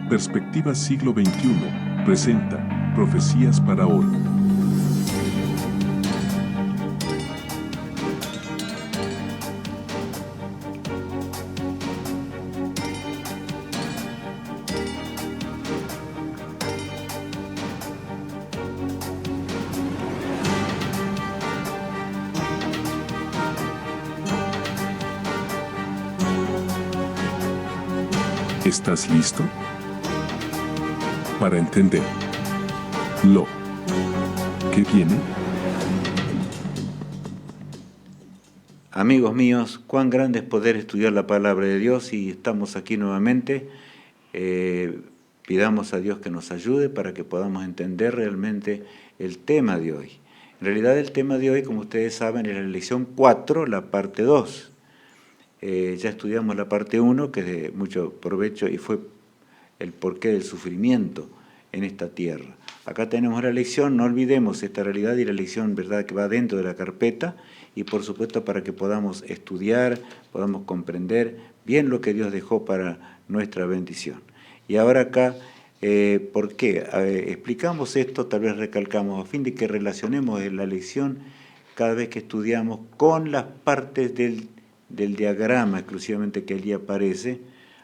Perspectiva Siglo XXI presenta Profecías para hoy. ¿Estás listo? Para entender lo que viene. Amigos míos, cuán grande es poder estudiar la palabra de Dios y estamos aquí nuevamente. Pidamos a Dios que nos ayude para que podamos entender realmente el tema de hoy. En realidad el tema de hoy, como ustedes saben, es la lección 4, la parte 2. Ya estudiamos la parte 1, que es de mucho provecho y fue el porqué del sufrimiento en esta tierra. Acá tenemos la lección, no olvidemos esta realidad y la lección, ¿verdad?, que va dentro de la carpeta y por supuesto para que podamos estudiar, podamos comprender bien lo que Dios dejó para nuestra bendición. Y ahora acá, ¿por qué? Explicamos esto, tal vez recalcamos, a fin de que relacionemos la lección cada vez que estudiamos con las partes del diagrama exclusivamente que allí aparece.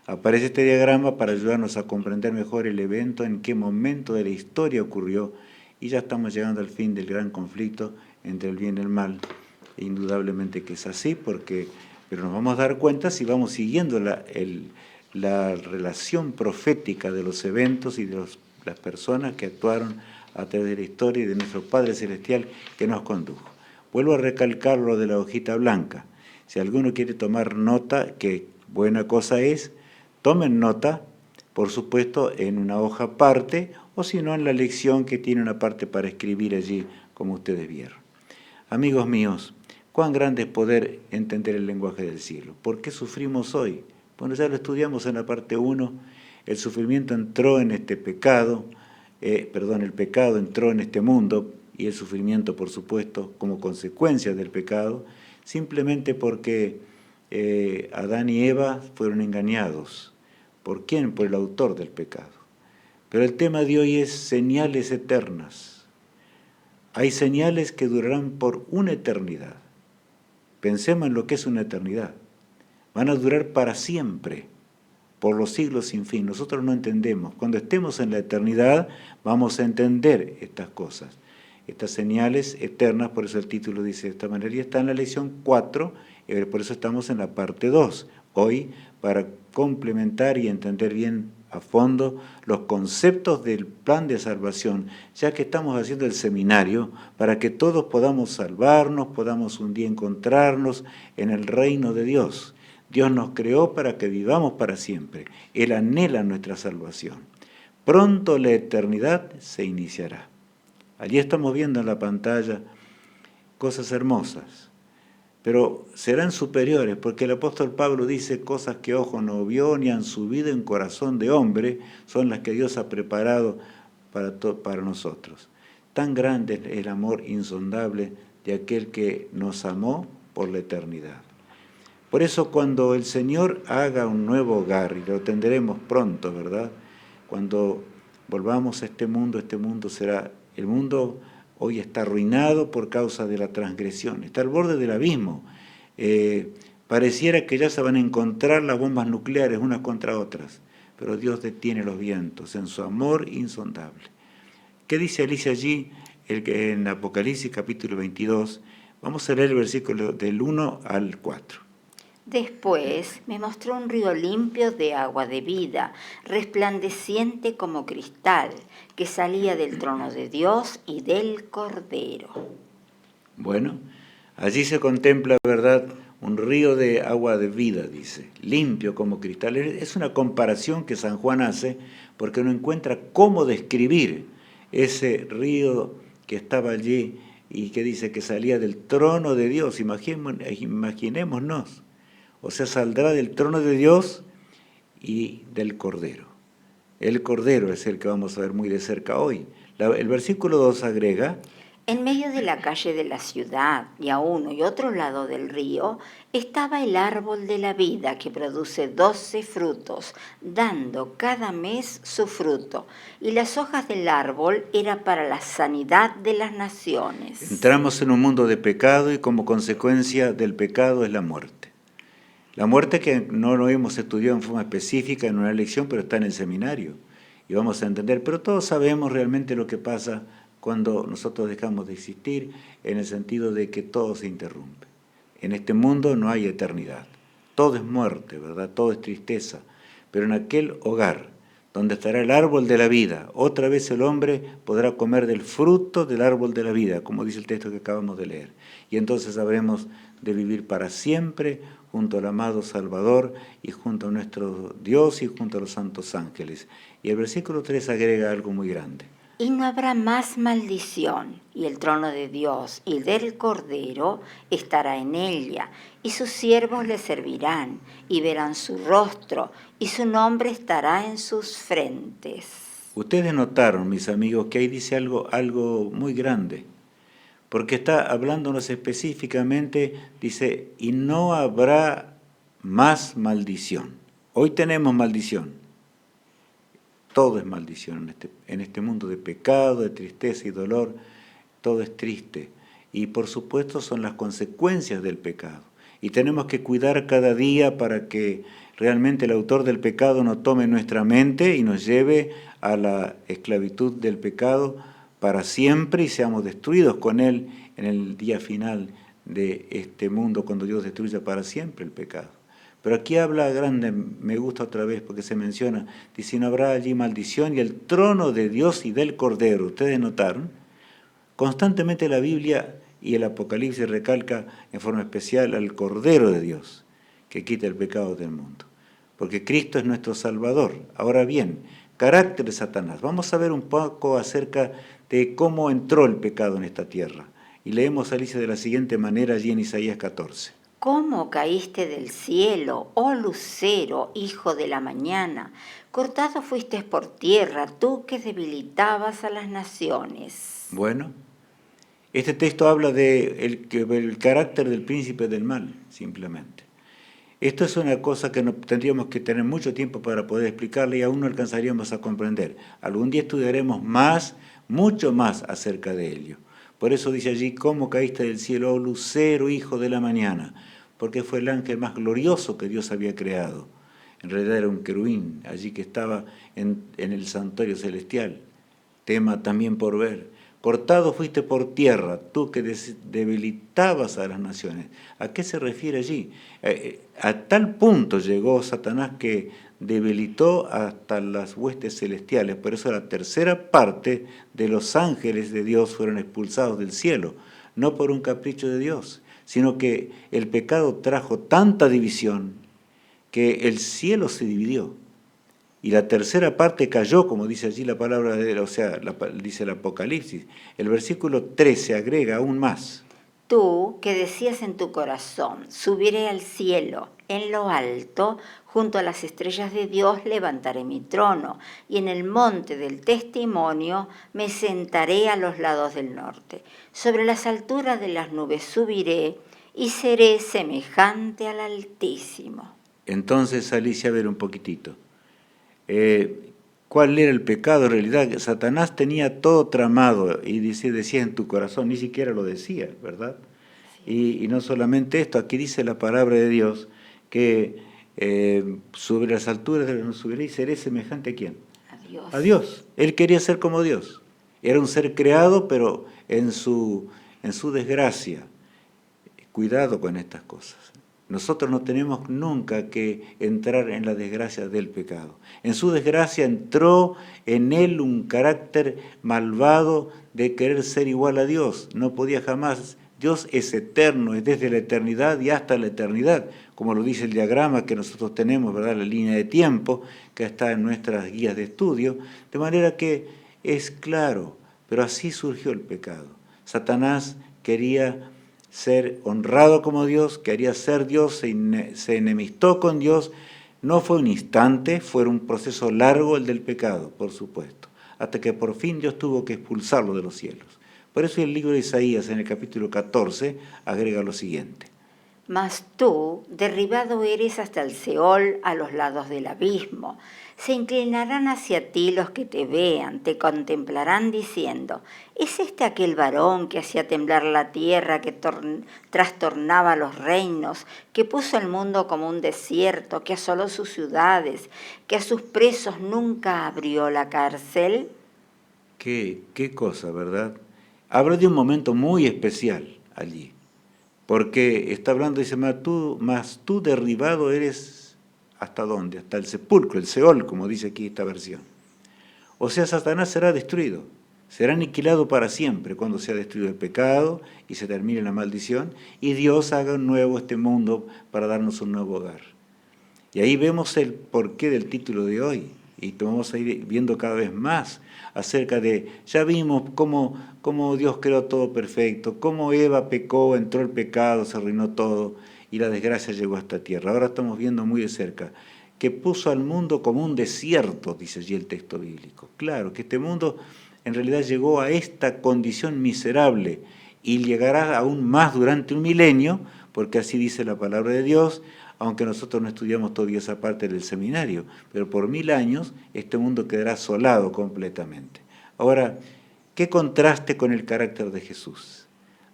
Aparece este diagrama para ayudarnos a comprender mejor el evento, en qué momento de la historia ocurrió, y ya estamos llegando al fin del gran conflicto entre el bien y el mal. Indudablemente que es así, pero nos vamos a dar cuenta si vamos siguiendo la relación profética de los eventos y de las personas que actuaron a través de la historia y de nuestro Padre Celestial que nos condujo. Vuelvo a recalcar lo de la hojita blanca. Si alguno quiere tomar nota, que buena cosa es, tomen nota, por supuesto, en una hoja aparte, o si no, en la lección que tiene una parte para escribir allí, como ustedes vieron. Amigos míos, cuán grande es poder entender el lenguaje del cielo. ¿Por qué sufrimos hoy? Bueno, ya lo estudiamos en la parte 1, el sufrimiento entró en este pecado, el pecado entró en este mundo, y el sufrimiento, por supuesto, como consecuencia del pecado, simplemente porque Adán y Eva fueron engañados. ¿Por quién? Por el autor del pecado. Pero el tema de hoy es señales eternas. Hay señales que durarán por una eternidad. Pensemos en lo que es una eternidad. Van a durar para siempre, por los siglos sin fin. Nosotros no entendemos. Cuando estemos en la eternidad vamos a entender estas cosas. Estas señales eternas, por eso el título dice de esta manera, y está en la lección 4, por eso estamos en la parte 2, hoy, para complementar y entender bien a fondo los conceptos del plan de salvación, ya que estamos haciendo el seminario para que todos podamos salvarnos, podamos un día encontrarnos en el reino de Dios. Dios nos creó para que vivamos para siempre. Él anhela nuestra salvación. Pronto la eternidad se iniciará. Allí estamos viendo en la pantalla cosas hermosas, pero serán superiores, porque el apóstol Pablo dice cosas que ojo no vio ni han subido en corazón de hombre, son las que Dios ha preparado para nosotros. Tan grande es el amor insondable de aquel que nos amó por la eternidad. Por eso cuando el Señor haga un nuevo hogar, y lo tendremos pronto, ¿verdad? Cuando volvamos a este mundo será... El mundo hoy está arruinado por causa de la transgresión, está al borde del abismo. Pareciera que ya se van a encontrar las bombas nucleares unas contra otras, pero Dios detiene los vientos en su amor insondable. ¿Qué dice Alicia allí en Apocalipsis capítulo 22? Vamos a leer el versículo del 1 al 4. Después me mostró un río limpio de agua de vida, resplandeciente como cristal, que salía del trono de Dios y del Cordero. Bueno, allí se contempla, ¿verdad?, un río de agua de vida, dice, limpio como cristal. Es una comparación que San Juan hace porque no encuentra cómo describir ese río que estaba allí y que dice que salía del trono de Dios. Imaginémonos. O sea, saldrá del trono de Dios y del Cordero. El Cordero es el que vamos a ver muy de cerca hoy. El versículo 2 agrega: En medio de la calle de la ciudad y a uno y otro lado del río estaba el árbol de la vida que produce 12 frutos, dando cada mes su fruto. Y las hojas del árbol eran para la sanidad de las naciones. Entramos en un mundo de pecado y como consecuencia del pecado es la muerte. La muerte que no lo hemos estudiado en forma específica en una lección, pero está en el seminario. Y vamos a entender, pero todos sabemos realmente lo que pasa cuando nosotros dejamos de existir, en el sentido de que todo se interrumpe. En este mundo no hay eternidad. Todo es muerte, ¿verdad? Todo es tristeza. Pero en aquel hogar donde estará el árbol de la vida, otra vez el hombre podrá comer del fruto del árbol de la vida, como dice el texto que acabamos de leer. Y entonces habremos de vivir para siempre junto al amado Salvador y junto a nuestro Dios y junto a los santos ángeles. Y el versículo 3 agrega algo muy grande. Y no habrá más maldición, y el trono de Dios y del Cordero estará en ella, y sus siervos le servirán, y verán su rostro, y su nombre estará en sus frentes. Ustedes notaron, mis amigos, que ahí dice algo muy grande, porque está hablándonos específicamente, dice, y no habrá más maldición. Hoy tenemos maldición. Todo es maldición en este mundo de pecado, de tristeza y dolor. Todo es triste. Y por supuesto son las consecuencias del pecado. Y tenemos que cuidar cada día para que realmente el autor del pecado no tome nuestra mente y nos lleve a la esclavitud del pecado para siempre y seamos destruidos con él en el día final de este mundo, cuando Dios destruya para siempre el pecado. Pero aquí habla grande, me gusta otra vez porque se menciona, dice, no habrá allí maldición y el trono de Dios y del Cordero. ¿Ustedes notaron? Constantemente la Biblia y el Apocalipsis recalca en forma especial al Cordero de Dios, que quita el pecado del mundo. Porque Cristo es nuestro Salvador. Ahora bien, carácter de Satanás. Vamos a ver un poco acerca de cómo entró el pecado en esta tierra. Y leemos a Alicia de la siguiente manera allí en Isaías 14. ¿Cómo caíste del cielo, oh lucero, hijo de la mañana? Cortado fuiste por tierra, tú que debilitabas a las naciones. Bueno, este texto habla del carácter del príncipe del mal, simplemente. Esto es una cosa que no, tendríamos que tener mucho tiempo para poder explicarle y aún no alcanzaríamos a comprender. Algún día estudiaremos más, mucho más acerca de ello. Por eso dice allí, ¿cómo caíste del cielo, oh lucero, hijo de la mañana? Porque fue el ángel más glorioso que Dios había creado. En realidad era un querubín, allí que estaba en el santuario celestial. Tema también por ver. Cortado fuiste por tierra, tú que debilitabas a las naciones. ¿A qué se refiere allí? A tal punto llegó Satanás que debilitó hasta las huestes celestiales. Por eso la tercera parte de los ángeles de Dios fueron expulsados del cielo. No por un capricho de Dios, sino que el pecado trajo tanta división que el cielo se dividió. Y la tercera parte cayó, como dice allí la palabra de Dios, dice el Apocalipsis. El versículo 13 agrega aún más. Tú que decías en tu corazón, subiré al cielo, en lo alto, junto a las estrellas de Dios levantaré mi trono, y en el monte del testimonio me sentaré a los lados del norte. Sobre las alturas de las nubes subiré, y seré semejante al Altísimo. Entonces salíse a ver un poquitito. ¿Cuál era el pecado? En realidad, Satanás tenía todo tramado y decía en tu corazón, ni siquiera lo decía, ¿verdad? Y no solamente esto, aquí dice la palabra de Dios que sobre las alturas de los subiré y seré semejante a ¿quién? A Dios. A Dios. Él quería ser como Dios. Era un ser creado, pero en su desgracia. Cuidado con estas cosas. Nosotros no tenemos nunca que entrar en la desgracia del pecado. En su desgracia entró en él un carácter malvado de querer ser igual a Dios. No podía jamás. Dios es eterno, es desde la eternidad y hasta la eternidad, como lo dice el diagrama que nosotros tenemos, ¿verdad? La línea de tiempo que está en nuestras guías de estudio, de manera que es claro, pero así surgió el pecado. Satanás quería ser honrado como Dios, quería ser Dios, se enemistó con Dios. No fue un instante, fue un proceso largo el del pecado, por supuesto, hasta que por fin Dios tuvo que expulsarlo de los cielos. Por eso el libro de Isaías en el capítulo 14 agrega lo siguiente. Mas tú, derribado eres hasta el Seol, a los lados del abismo. Se inclinarán hacia ti los que te vean, te contemplarán diciendo, ¿es este aquel varón que hacía temblar la tierra, que trastornaba los reinos, que puso el mundo como un desierto, que asoló sus ciudades, que a sus presos nunca abrió la cárcel? Qué cosa, ¿verdad? Habla de un momento muy especial allí. Porque está hablando, dice, mas tú derribado eres, ¿hasta dónde? Hasta el sepulcro, el Seol, como dice aquí esta versión. O sea, Satanás será destruido, será aniquilado para siempre cuando sea destruido el pecado y se termine la maldición, y Dios haga un nuevo este mundo para darnos un nuevo hogar. Y ahí vemos el porqué del título de hoy, y vamos a ir viendo cada vez más acerca de, ya vimos cómo Dios creó todo perfecto, cómo Eva pecó, entró el pecado, se arruinó todo, y la desgracia llegó a esta tierra. Ahora estamos viendo muy de cerca, que puso al mundo como un desierto, dice allí el texto bíblico. Claro, que este mundo en realidad llegó a esta condición miserable, y llegará aún más durante un milenio, porque así dice la palabra de Dios, aunque nosotros no estudiamos todavía esa parte del seminario, pero por 1000 años este mundo quedará asolado completamente. Ahora, ¿qué contraste con el carácter de Jesús?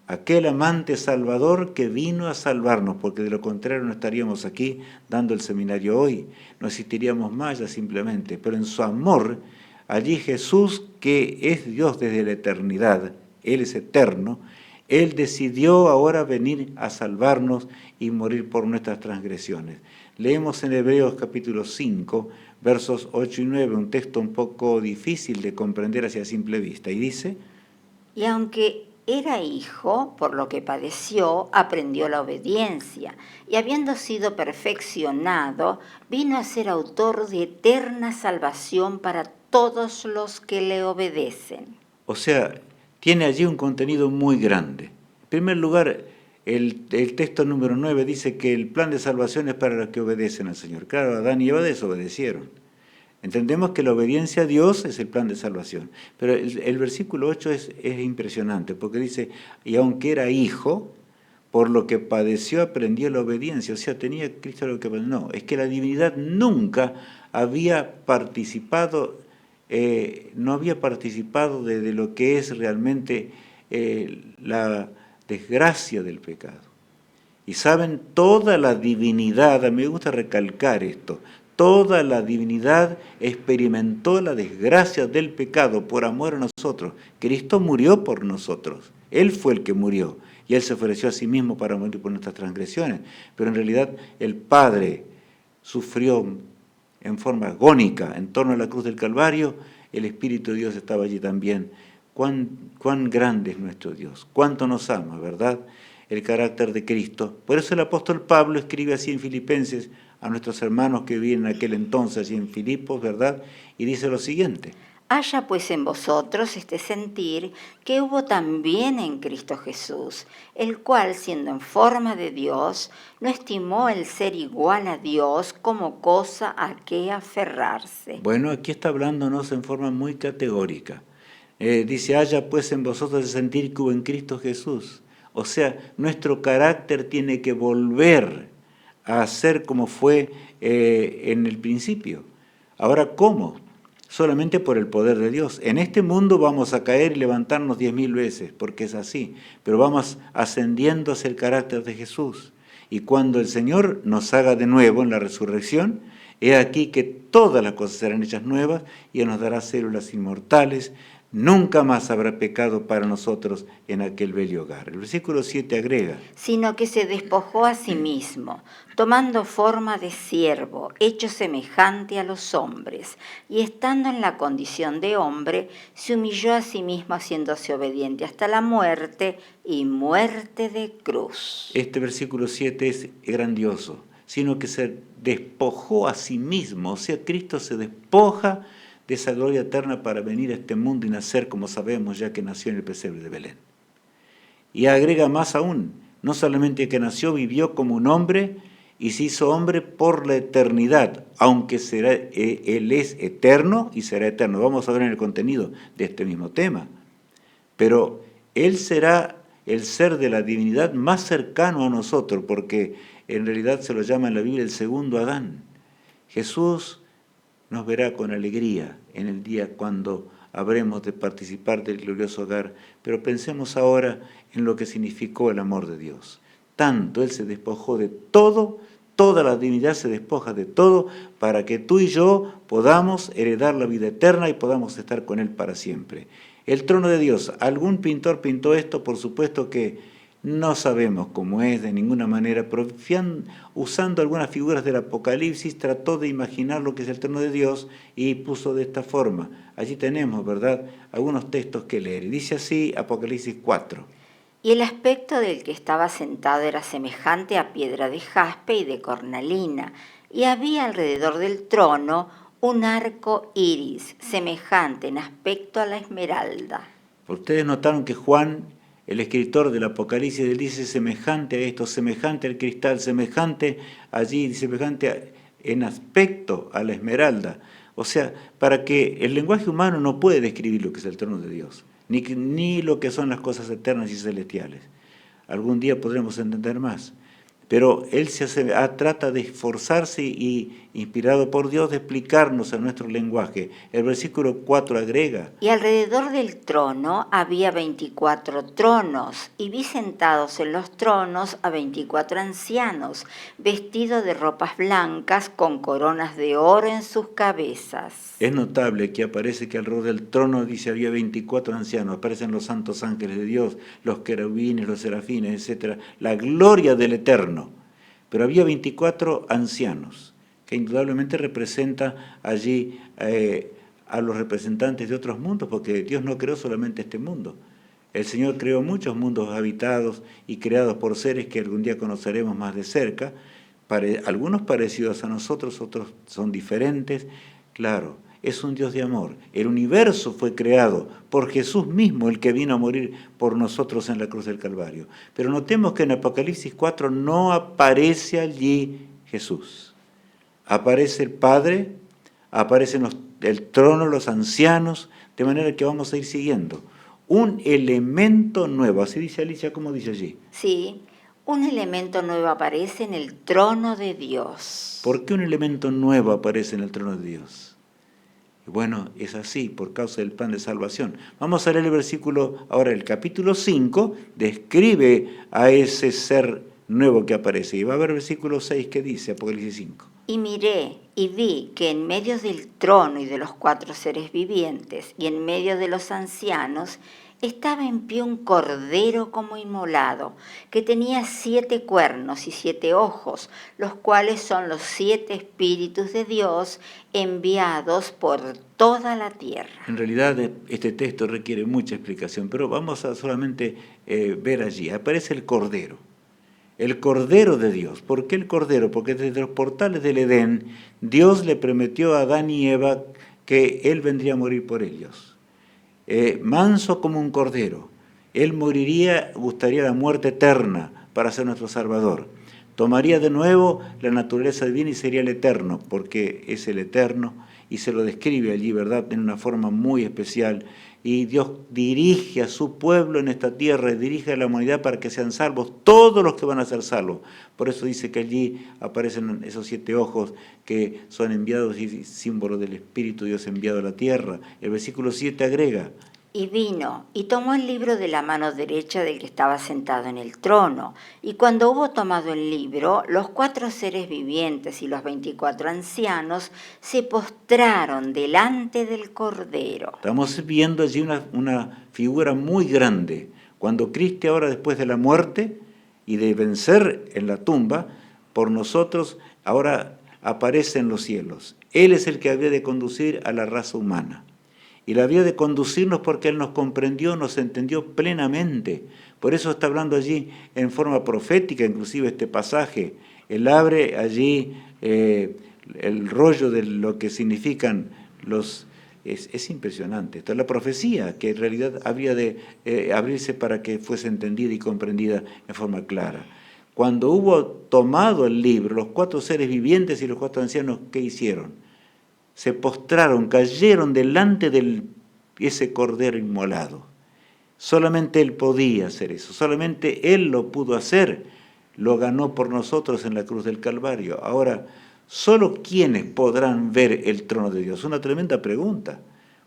Aquel amante salvador que vino a salvarnos, porque de lo contrario no estaríamos aquí dando el seminario hoy, no existiríamos más ya simplemente, pero en su amor, allí Jesús, que es Dios desde la eternidad, Él es eterno, Él decidió ahora venir a salvarnos y morir por nuestras transgresiones. Leemos en Hebreos capítulo 5, versos 8 y 9, un texto un poco difícil de comprender hacia simple vista, y dice: Y aunque era hijo, por lo que padeció, aprendió la obediencia, y habiendo sido perfeccionado, vino a ser autor de eterna salvación para todos los que le obedecen. O sea, tiene allí un contenido muy grande. En primer lugar, el texto número 9 dice que el plan de salvación es para los que obedecen al Señor. Claro, Adán y Eva desobedecieron. Entendemos que la obediencia a Dios es el plan de salvación. Pero el versículo 8 es impresionante, porque dice, y aunque era hijo, por lo que padeció aprendió la obediencia. O sea, tenía Cristo lo que... No, es que la divinidad nunca había participado, no había participado de lo que es realmente la desgracia del pecado. Y saben, toda la divinidad, me gusta recalcar esto, toda la divinidad experimentó la desgracia del pecado por amor a nosotros. Cristo murió por nosotros, Él fue el que murió, y Él se ofreció a sí mismo para morir por nuestras transgresiones. Pero en realidad el Padre sufrió en forma agónica en torno a la cruz del Calvario, el Espíritu de Dios estaba allí también. Cuán grande es nuestro Dios, cuánto nos ama, ¿verdad? El carácter de Cristo. Por eso el apóstol Pablo escribe así en Filipenses a nuestros hermanos que vivían en aquel entonces allí en Filipos, ¿verdad? Y dice lo siguiente: Haya pues en vosotros este sentir que hubo también en Cristo Jesús, el cual, siendo en forma de Dios, no estimó el ser igual a Dios como cosa a que aferrarse. Bueno, aquí está hablándonos en forma muy categórica. Dice, haya pues en vosotros el sentir que hubo en Cristo Jesús. O sea, nuestro carácter tiene que volver a ser como fue en el principio. Ahora, ¿cómo? Solamente por el poder de Dios. En este mundo vamos a caer y levantarnos 10.000 veces, porque es así, pero vamos ascendiendo hacia el carácter de Jesús. Y cuando el Señor nos haga de nuevo en la resurrección, he aquí que todas las cosas serán hechas nuevas y Él nos dará células inmortales. Nunca más habrá pecado para nosotros en aquel bello hogar. El versículo 7 agrega: sino que se despojó a sí mismo, tomando forma de siervo, hecho semejante a los hombres, y estando en la condición de hombre, se humilló a sí mismo haciéndose obediente hasta la muerte y muerte de cruz. Este versículo 7 es grandioso, sino que se despojó a sí mismo, o sea, Cristo se despoja de esa gloria eterna para venir a este mundo y nacer, como sabemos, ya que nació en el pesebre de Belén. Y agrega más aún, no solamente que nació, vivió como un hombre y se hizo hombre por la eternidad, aunque Él es eterno y será eterno. Vamos a ver en el contenido de este mismo tema. Pero Él será el ser de la divinidad más cercano a nosotros, porque en realidad se lo llama en la Biblia el segundo Adán. Jesús nos verá con alegría en el día cuando habremos de participar del glorioso hogar, pero pensemos ahora en lo que significó el amor de Dios. Tanto Él se despojó de todo, toda la divinidad se despoja de todo, para que tú y yo podamos heredar la vida eterna y podamos estar con Él para siempre. El trono de Dios, ¿algún pintor pintó esto? Por supuesto que no sabemos cómo es de ninguna manera, pero usando algunas figuras del Apocalipsis trató de imaginar lo que es el trono de Dios y puso de esta forma. Allí tenemos, ¿verdad?, algunos textos que leer. Y dice así Apocalipsis 4. Y el aspecto del que estaba sentado era semejante a piedra de jaspe y de cornalina, y había alrededor del trono un arco iris, semejante en aspecto a la esmeralda. Ustedes notaron que Juan, el escritor del Apocalipsis, él dice semejante a esto, semejante al cristal, semejante allí, semejante en aspecto a la esmeralda. O sea, para que el lenguaje humano no puede describir lo que es el trono de Dios, ni lo que son las cosas eternas y celestiales. Algún día podremos entender más. Pero él trata de esforzarse y, inspirado por Dios, de explicarnos a nuestro lenguaje. El versículo 4 agrega: Y alrededor del trono había 24 tronos, y vi sentados en los tronos a 24 ancianos, vestidos de ropas blancas, con coronas de oro en sus cabezas. Es notable que aparece que alrededor del trono, dice, había 24 ancianos. Aparecen los santos ángeles de Dios, los querubines, los serafines, etc. La gloria del Eterno. Pero había 24 ancianos, que indudablemente representa allí a los representantes de otros mundos, porque Dios no creó solamente este mundo. El Señor creó muchos mundos habitados y creados por seres que algún día conoceremos más de cerca, algunos parecidos a nosotros, otros son diferentes. Claro, es un Dios de amor. El universo fue creado por Jesús mismo, el que vino a morir por nosotros en la cruz del Calvario. Pero notemos que en Apocalipsis 4 no aparece allí Jesús. Aparece el Padre, aparecen el trono, los ancianos, de manera que vamos a ir siguiendo. Un elemento nuevo, así dice Alicia, como dice allí. Sí, un elemento nuevo aparece en el trono de Dios. ¿Por qué un elemento nuevo aparece en el trono de Dios? Bueno, es así, por causa del plan de salvación. Vamos a leer el versículo, ahora el capítulo 5, describe a ese ser nuevo que aparece. Y va a haber el versículo 6 que dice, Apocalipsis 5. Y miré y vi que en medio del trono y de los 4 seres vivientes y en medio de los ancianos estaba en pie un cordero como inmolado, que tenía 7 cuernos y 7 ojos, los cuales son los 7 espíritus de Dios enviados por toda la tierra. En realidad este texto requiere mucha explicación, pero vamos a solamente ver allí. Aparece el cordero de Dios. ¿Por qué el cordero? Porque desde los portales del Edén, Dios le prometió a Adán y Eva que Él vendría a morir por ellos. Manso como un cordero. Él moriría, gustaría la muerte eterna para ser nuestro Salvador. Tomaría de nuevo la naturaleza divina y sería el eterno, porque es el eterno, y se lo describe allí, ¿verdad?, en una forma muy especial. Y Dios dirige a su pueblo en esta tierra, dirige a la humanidad para que sean salvos, todos los que van a ser salvos. Por eso dice que allí aparecen esos 7 ojos que son enviados y símbolo del Espíritu de Dios enviado a la tierra. El versículo 7 agrega: Y vino, y tomó el libro de la mano derecha del que estaba sentado en el trono. Y cuando hubo tomado el libro, los 4 seres vivientes y los 24 ancianos se postraron delante del Cordero. Estamos viendo allí una figura muy grande. Cuando Cristo ahora, después de la muerte y de vencer en la tumba, por nosotros ahora aparece en los cielos. Él es el que había de conducir a la raza humana. Y la había de conducirnos porque Él nos comprendió, nos entendió plenamente. Por eso está hablando allí en forma profética, inclusive este pasaje. Él abre allí el rollo de lo que significan los... Es impresionante. Esta es la profecía que en realidad habría de abrirse para que fuese entendida y comprendida en forma clara. Cuando hubo tomado el libro, los 4 seres vivientes y los 4 ancianos, ¿qué hicieron? Se postraron, cayeron delante de ese cordero inmolado. Solamente Él podía hacer eso, solamente Él lo pudo hacer, lo ganó por nosotros en la cruz del Calvario. Ahora, ¿solo quiénes podrán ver el trono de Dios? Una tremenda pregunta,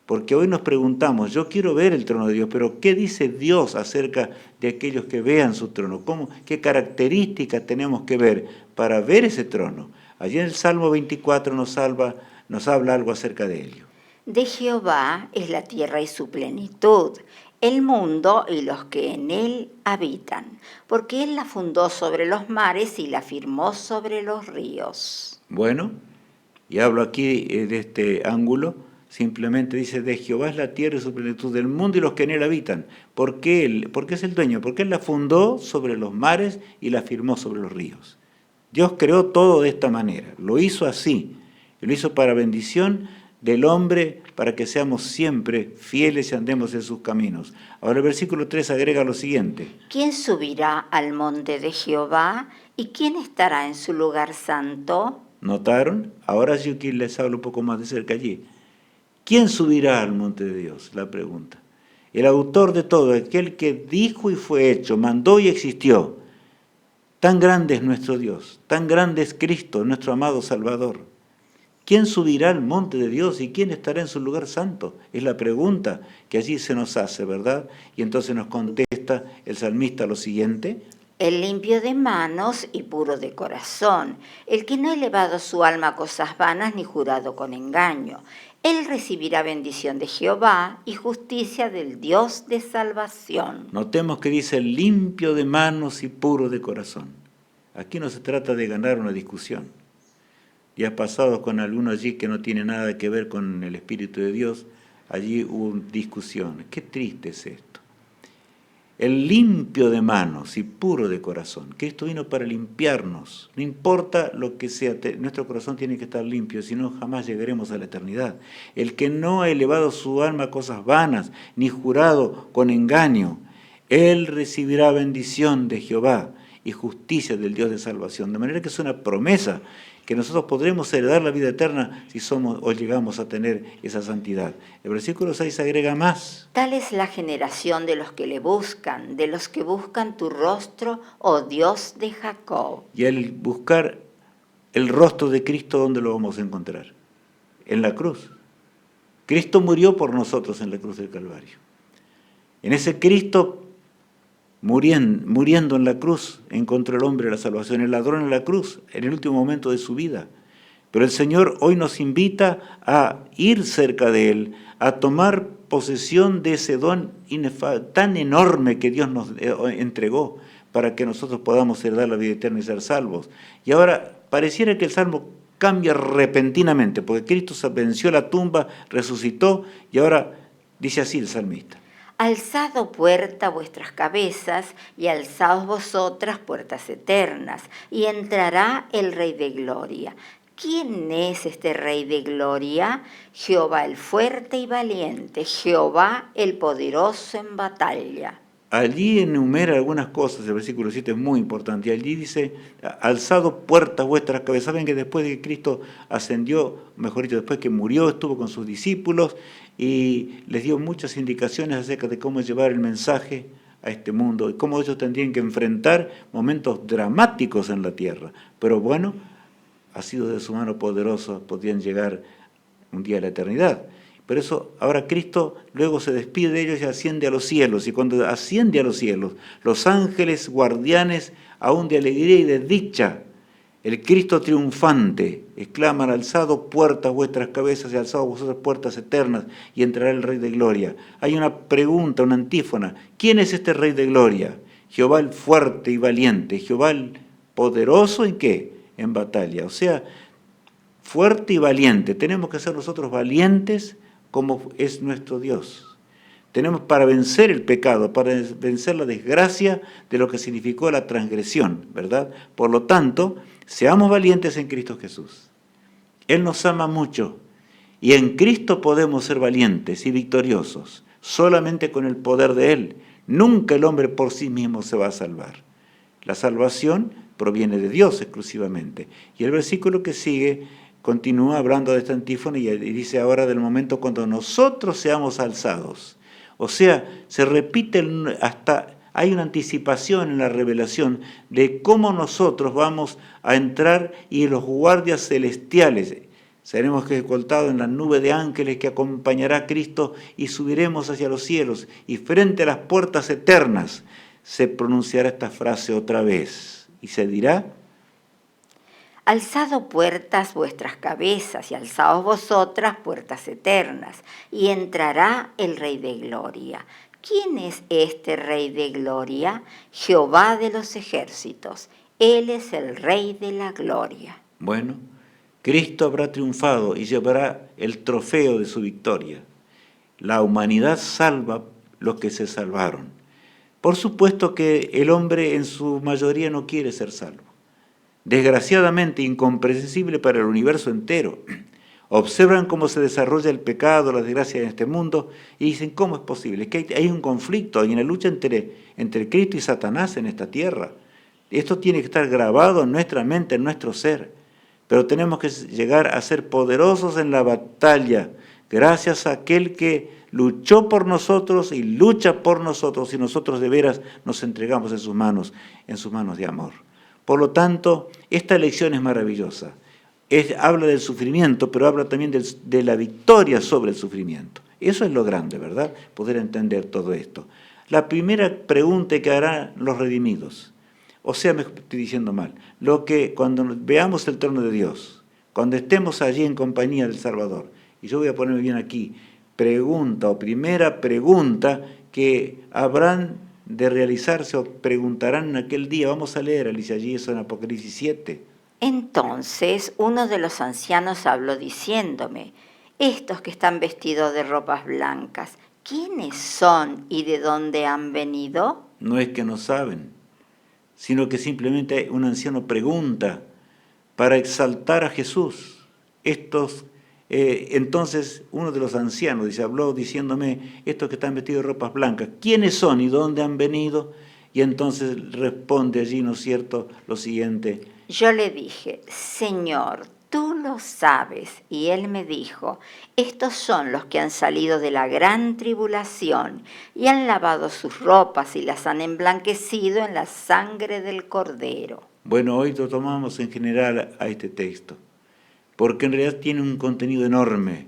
porque hoy nos preguntamos, yo quiero ver el trono de Dios, pero ¿qué dice Dios acerca de aquellos que vean su trono? ¿Qué características tenemos que ver para ver ese trono? Allí en el Salmo 24 nos habla algo acerca de ello. De Jehová es la tierra y su plenitud, el mundo y los que en él habitan, porque él la fundó sobre los mares y la firmó sobre los ríos. Bueno, y hablo aquí de este ángulo, simplemente dice, de Jehová es la tierra y su plenitud, del mundo y los que en él habitan. ¿Por qué porque es el dueño? Porque él la fundó sobre los mares y la firmó sobre los ríos. Dios creó todo de esta manera, lo hizo así, y lo hizo para bendición del hombre, para que seamos siempre fieles y andemos en sus caminos. Ahora el versículo 3 agrega lo siguiente. ¿Quién subirá al monte de Jehová y quién estará en su lugar santo? ¿Notaron? Ahora yo aquí les hablo un poco más de cerca allí. ¿Quién subirá al monte de Dios? La pregunta. El autor de todo, aquel que dijo y fue hecho, mandó y existió. Tan grande es nuestro Dios, tan grande es Cristo, nuestro amado Salvador. ¿Quién subirá al monte de Dios y quién estará en su lugar santo? Es la pregunta que allí se nos hace, ¿verdad? Y entonces nos contesta el salmista lo siguiente. El limpio de manos y puro de corazón, el que no ha elevado su alma a cosas vanas ni jurado con engaño. Él recibirá bendición de Jehová y justicia del Dios de salvación. Notemos que dice limpio de manos y puro de corazón. Aquí no se trata de ganar una discusión. Días pasados con alguno allí que no tiene nada que ver con el Espíritu de Dios, allí hubo discusión. Qué triste es esto. El limpio de manos y puro de corazón. Cristo vino para limpiarnos. No importa lo que sea, nuestro corazón tiene que estar limpio, si no jamás llegaremos a la eternidad. El que no ha elevado su alma a cosas vanas, ni jurado con engaño, él recibirá bendición de Jehová y justicia del Dios de salvación. De manera que es una promesa que nosotros podremos heredar la vida eterna si somos o llegamos a tener esa santidad. El versículo 6 agrega más. Tal es la generación de los que le buscan, de los que buscan tu rostro, oh Dios de Jacob. Y el buscar el rostro de Cristo, ¿dónde lo vamos a encontrar? En la cruz. Cristo murió por nosotros en la cruz del Calvario. En ese Cristo muriendo en la cruz, encontró el hombre la salvación, el ladrón en la cruz, en el último momento de su vida. Pero el Señor hoy nos invita a ir cerca de Él, a tomar posesión de ese don tan enorme que Dios nos entregó para que nosotros podamos heredar la vida eterna y ser salvos. Y ahora pareciera que el Salmo cambia repentinamente, porque Cristo venció la tumba, resucitó, y ahora dice así el salmista. Alzad, puerta, vuestras cabezas, y alzaos vosotras, puertas eternas, y entrará el Rey de Gloria. ¿Quién es este Rey de Gloria? Jehová el fuerte y valiente, Jehová el poderoso en batalla. Allí enumera algunas cosas, el versículo 7 es muy importante, y allí dice, alzado puertas vuestras cabezas. Saben que después de que Cristo ascendió, mejor dicho, después que murió, estuvo con sus discípulos, y les dio muchas indicaciones acerca de cómo llevar el mensaje a este mundo y cómo ellos tendrían que enfrentar momentos dramáticos en la tierra. Pero bueno, ha sido de su mano poderosa, podían llegar un día a la eternidad. Por eso ahora Cristo luego se despide de ellos y asciende a los cielos. Y cuando asciende a los cielos, los ángeles guardianes, aún de alegría y de dicha, el Cristo triunfante, exclaman, alzado puertas vuestras cabezas y alzado vosotras puertas eternas, y entrará el Rey de Gloria. Hay una pregunta, una antífona. ¿Quién es este Rey de Gloria? Jehová el fuerte y valiente, Jehová el poderoso, ¿en qué? En batalla. O sea, fuerte y valiente. Tenemos que ser nosotros valientes como es nuestro Dios. Tenemos para vencer el pecado, para vencer la desgracia de lo que significó la transgresión, ¿verdad? Por lo tanto, seamos valientes en Cristo Jesús. Él nos ama mucho y en Cristo podemos ser valientes y victoriosos, solamente con el poder de Él. Nunca el hombre por sí mismo se va a salvar. La salvación proviene de Dios exclusivamente. Y el versículo que sigue continúa hablando de esta antífona y dice ahora del momento cuando nosotros seamos alzados. O sea, se repite hasta... Hay una anticipación en la revelación de cómo nosotros vamos a entrar y los guardias celestiales seremos escoltados en la nube de ángeles que acompañará a Cristo y subiremos hacia los cielos. Y frente a las puertas eternas se pronunciará esta frase otra vez y se dirá: alzado puertas vuestras cabezas y alzaos vosotras puertas eternas, y entrará el Rey de Gloria. ¿Quién es este Rey de Gloria? Jehová de los ejércitos. Él es el Rey de la Gloria. Bueno, Cristo habrá triunfado y llevará el trofeo de su victoria. La humanidad salva los que se salvaron. Por supuesto que el hombre en su mayoría no quiere ser salvo. Desgraciadamente incomprensible para el universo entero. Observan cómo se desarrolla el pecado, la desgracia en este mundo y dicen, ¿cómo es posible? Es que hay un conflicto, hay una lucha entre Cristo y Satanás en esta tierra. Esto tiene que estar grabado en nuestra mente, en nuestro ser. Pero tenemos que llegar a ser poderosos en la batalla, gracias a aquel que luchó por nosotros y lucha por nosotros, y nosotros de veras nos entregamos en sus manos de amor. Por lo tanto, esta lección es maravillosa. Habla del sufrimiento, pero habla también de la victoria sobre el sufrimiento. Eso es lo grande, ¿verdad? Poder entender todo esto. La primera pregunta que harán los redimidos, o sea, me estoy diciendo mal, cuando veamos el trono de Dios, cuando estemos allí en compañía del Salvador, y yo voy a ponerme bien aquí, primera pregunta que habrán de realizarse o preguntarán en aquel día. Vamos a leer, Alicia, allí eso en Apocalipsis 7. Entonces uno de los ancianos habló diciéndome, estos que están vestidos de ropas blancas, ¿quiénes son y de dónde han venido? No es que no saben, sino que simplemente un anciano pregunta para exaltar a Jesús. Entonces uno de los ancianos habló diciéndome, estos que están vestidos de ropas blancas, ¿quiénes son y dónde han venido? Y entonces responde allí, ¿no es cierto?, lo siguiente. Yo le dije, Señor, tú lo sabes. Y él me dijo, estos son los que han salido de la gran tribulación y han lavado sus ropas y las han emblanquecido en la sangre del Cordero. Bueno, hoy lo tomamos en general a este texto, porque en realidad tiene un contenido enorme.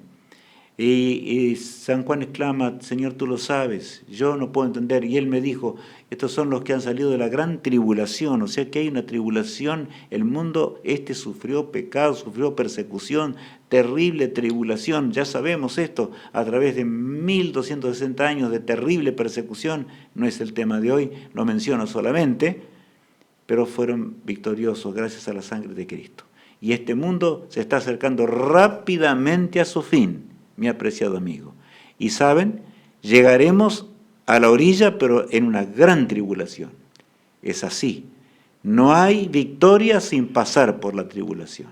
Y San Juan exclama, Señor, tú lo sabes, yo no puedo entender. Y él me dijo, estos son los que han salido de la gran tribulación, o sea que hay una tribulación, el mundo sufrió pecado, sufrió persecución, terrible tribulación, ya sabemos esto, a través de 1260 años de terrible persecución, no es el tema de hoy, lo menciono solamente, pero fueron victoriosos gracias a la sangre de Cristo. Y este mundo se está acercando rápidamente a su fin, mi apreciado amigo. Y saben, llegaremos a la orilla, pero en una gran tribulación. Es así. No hay victoria sin pasar por la tribulación.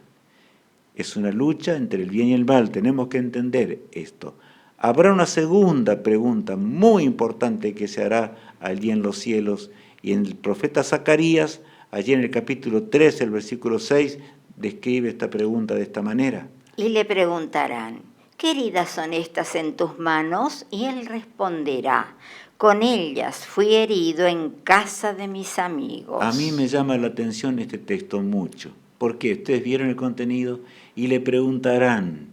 Es una lucha entre el bien y el mal. Tenemos que entender esto. Habrá una segunda pregunta muy importante que se hará allí en los cielos. Y en el profeta Zacarías, allí en el capítulo 13, el versículo 6, describe esta pregunta de esta manera. Y le preguntarán, ¿qué heridas son estas en tus manos? Y él responderá, con ellas fui herido en casa de mis amigos. A mí me llama la atención este texto mucho, porque ustedes vieron el contenido y le preguntarán,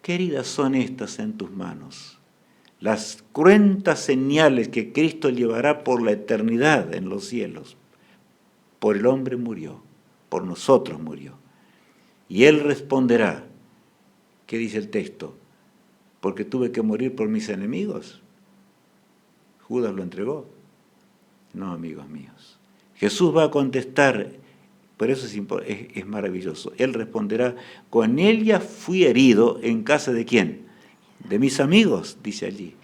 ¿qué heridas son estas en tus manos? Las cruentas señales que Cristo llevará por la eternidad en los cielos. Por el hombre murió, por nosotros murió. Y él responderá, ¿qué dice el texto? Porque tuve que morir por mis enemigos. Judas lo entregó. No, amigos míos. Jesús va a contestar, por eso es maravilloso. Él responderá, con ella fui herido en casa de ¿quién? De mis amigos, dice allí.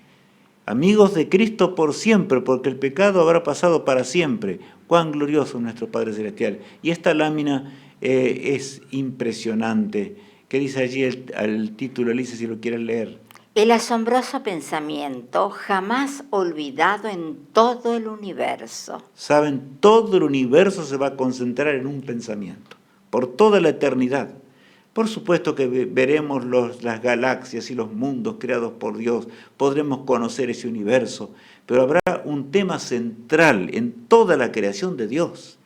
Amigos de Cristo por siempre, porque el pecado habrá pasado para siempre. Cuán glorioso es nuestro Padre Celestial. Y esta lámina es impresionante. ¿Qué dice allí el título, Alicia, si lo quieres leer? El asombroso pensamiento jamás olvidado en todo el universo. Saben, todo el universo se va a concentrar en un pensamiento, por toda la eternidad. Por supuesto que veremos las galaxias y los mundos creados por Dios, podremos conocer ese universo, pero habrá un tema central en toda la creación de Dios.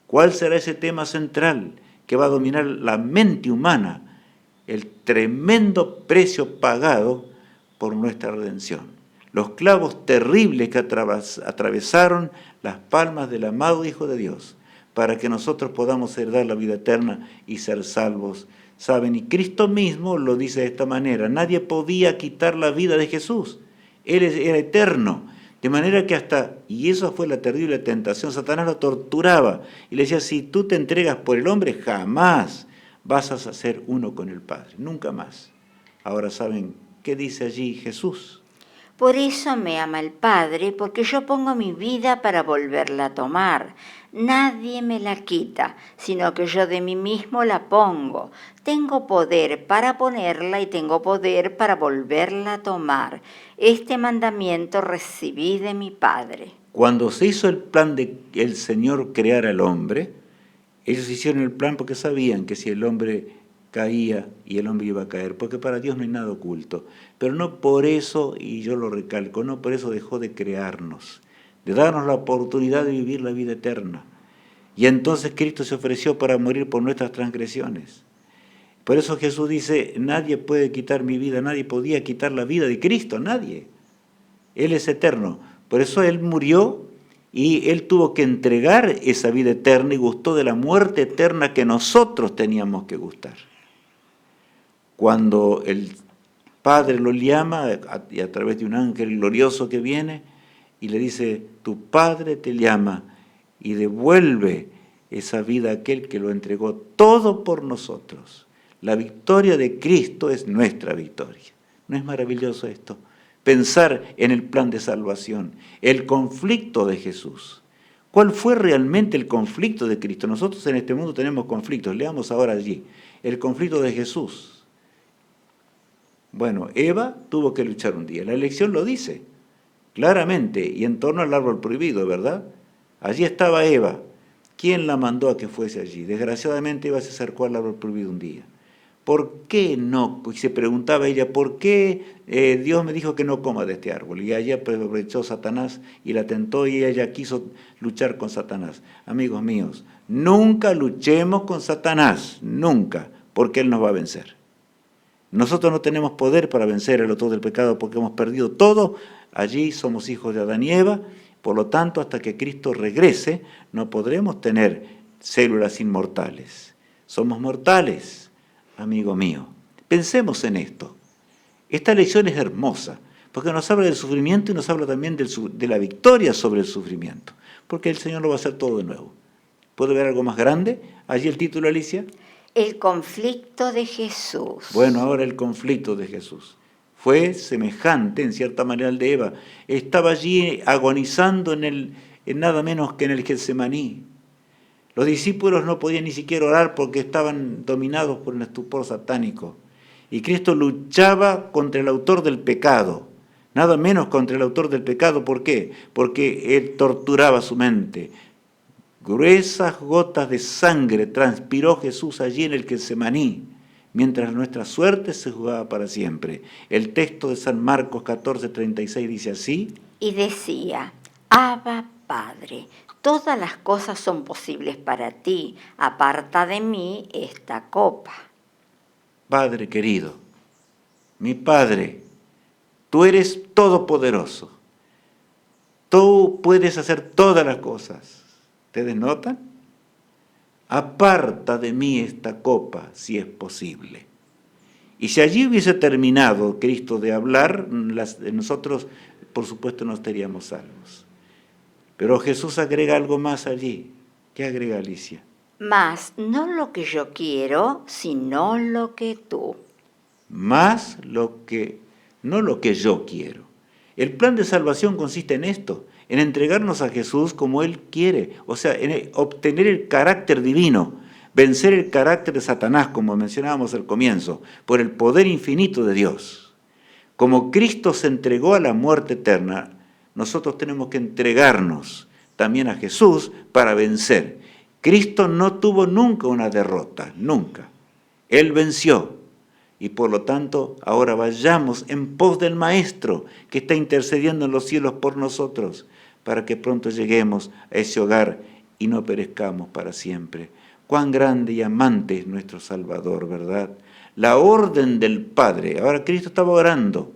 ¿Cuál será ese tema central que va a dominar la mente humana? El tremendo precio pagado por nuestra redención. Los clavos terribles que atravesaron las palmas del amado Hijo de Dios, para que nosotros podamos heredar la vida eterna y ser salvos. ¿Saben? Y Cristo mismo lo dice de esta manera: nadie podía quitar la vida de Jesús. Él era eterno. De manera que y eso fue la terrible tentación, Satanás lo torturaba y le decía: si tú te entregas por el hombre, jamás vas a ser uno con el Padre, nunca más. Ahora, ¿saben qué dice allí Jesús? Por eso me ama el Padre, porque yo pongo mi vida para volverla a tomar. Nadie me la quita, sino que yo de mí mismo la pongo. Tengo poder para ponerla y tengo poder para volverla a tomar. Este mandamiento recibí de mi Padre. Cuando se hizo el plan de que el Señor creara al hombre, ellos hicieron el plan porque sabían que si el hombre caía y el hombre iba a caer, porque para Dios no hay nada oculto. Pero no por eso, y yo lo recalco, no por eso dejó de crearnos, de darnos la oportunidad de vivir la vida eterna. Y entonces Cristo se ofreció para morir por nuestras transgresiones. Por eso Jesús dice: nadie puede quitar mi vida, nadie podía quitar la vida de Cristo, nadie. Él es eterno. Por eso Él murió y Él tuvo que entregar esa vida eterna y gustó de la muerte eterna que nosotros teníamos que gustar. Cuando el Padre lo llama y a través de un ángel glorioso que viene y le dice: tu Padre te llama, y devuelve esa vida a aquel que lo entregó todo por nosotros. La victoria de Cristo es nuestra victoria. ¿No es maravilloso esto? Pensar en el plan de salvación, el conflicto de Jesús. ¿Cuál fue realmente el conflicto de Cristo? Nosotros en este mundo tenemos conflictos, leamos ahora allí. El conflicto de Jesús. Bueno, Eva tuvo que luchar un día, la elección lo dice claramente, y en torno al árbol prohibido, ¿verdad? Allí estaba Eva. ¿Quién la mandó a que fuese allí? Desgraciadamente Eva se acercó al árbol prohibido un día. ¿Por qué no? Y se preguntaba ella: ¿por qué Dios me dijo que no coma de este árbol? Y allí aprovechó Satanás y la tentó y ella quiso luchar con Satanás. Amigos míos, nunca luchemos con Satanás, nunca, porque él nos va a vencer. Nosotros no tenemos poder para vencer el autor del pecado porque hemos perdido todo. Allí somos hijos de Adán y Eva. Por lo tanto, hasta que Cristo regrese, no podremos tener células inmortales. Somos mortales, amigo mío. Pensemos en esto. Esta lección es hermosa, porque nos habla del sufrimiento y nos habla también de la victoria sobre el sufrimiento, porque el Señor lo va a hacer todo de nuevo. ¿Puede ver algo más grande? Allí el título, Alicia. El conflicto de Jesús. Bueno, ahora el conflicto de Jesús. Fue semejante, en cierta manera, al de Eva. Estaba allí agonizando en nada menos que en el Getsemaní. Los discípulos no podían ni siquiera orar porque estaban dominados por un estupor satánico. Y Cristo luchaba contra el autor del pecado, nada menos contra el autor del pecado. ¿Por qué? Porque él torturaba su mente. Gruesas gotas de sangre transpiró Jesús allí en el Getsemaní, mientras nuestra suerte se jugaba para siempre. El texto de San Marcos 14:36 dice así: y decía: Abba, Padre, todas las cosas son posibles para ti, aparta de mí esta copa. Padre querido, mi Padre, tú eres todopoderoso. Tú puedes hacer todas las cosas. ¿Ustedes notan? Aparta de mí esta copa, si es posible. Y si allí hubiese terminado Cristo de hablar, nosotros, por supuesto, no estaríamos salvos. Pero Jesús agrega algo más allí. ¿Qué agrega, Alicia? Mas no lo que yo quiero, sino lo que tú. Más no lo que yo quiero. El plan de salvación consiste en esto, en entregarnos a Jesús como Él quiere, o sea, en obtener el carácter divino, vencer el carácter de Satanás, como mencionábamos al comienzo, por el poder infinito de Dios. Como Cristo se entregó a la muerte eterna, nosotros tenemos que entregarnos también a Jesús para vencer. Cristo no tuvo nunca una derrota, nunca. Él venció. Y por lo tanto, ahora vayamos en pos del Maestro que está intercediendo en los cielos por nosotros, para que pronto lleguemos a ese hogar y no perezcamos para siempre. Cuán grande y amante es nuestro Salvador, ¿verdad? La orden del Padre. Ahora Cristo estaba orando.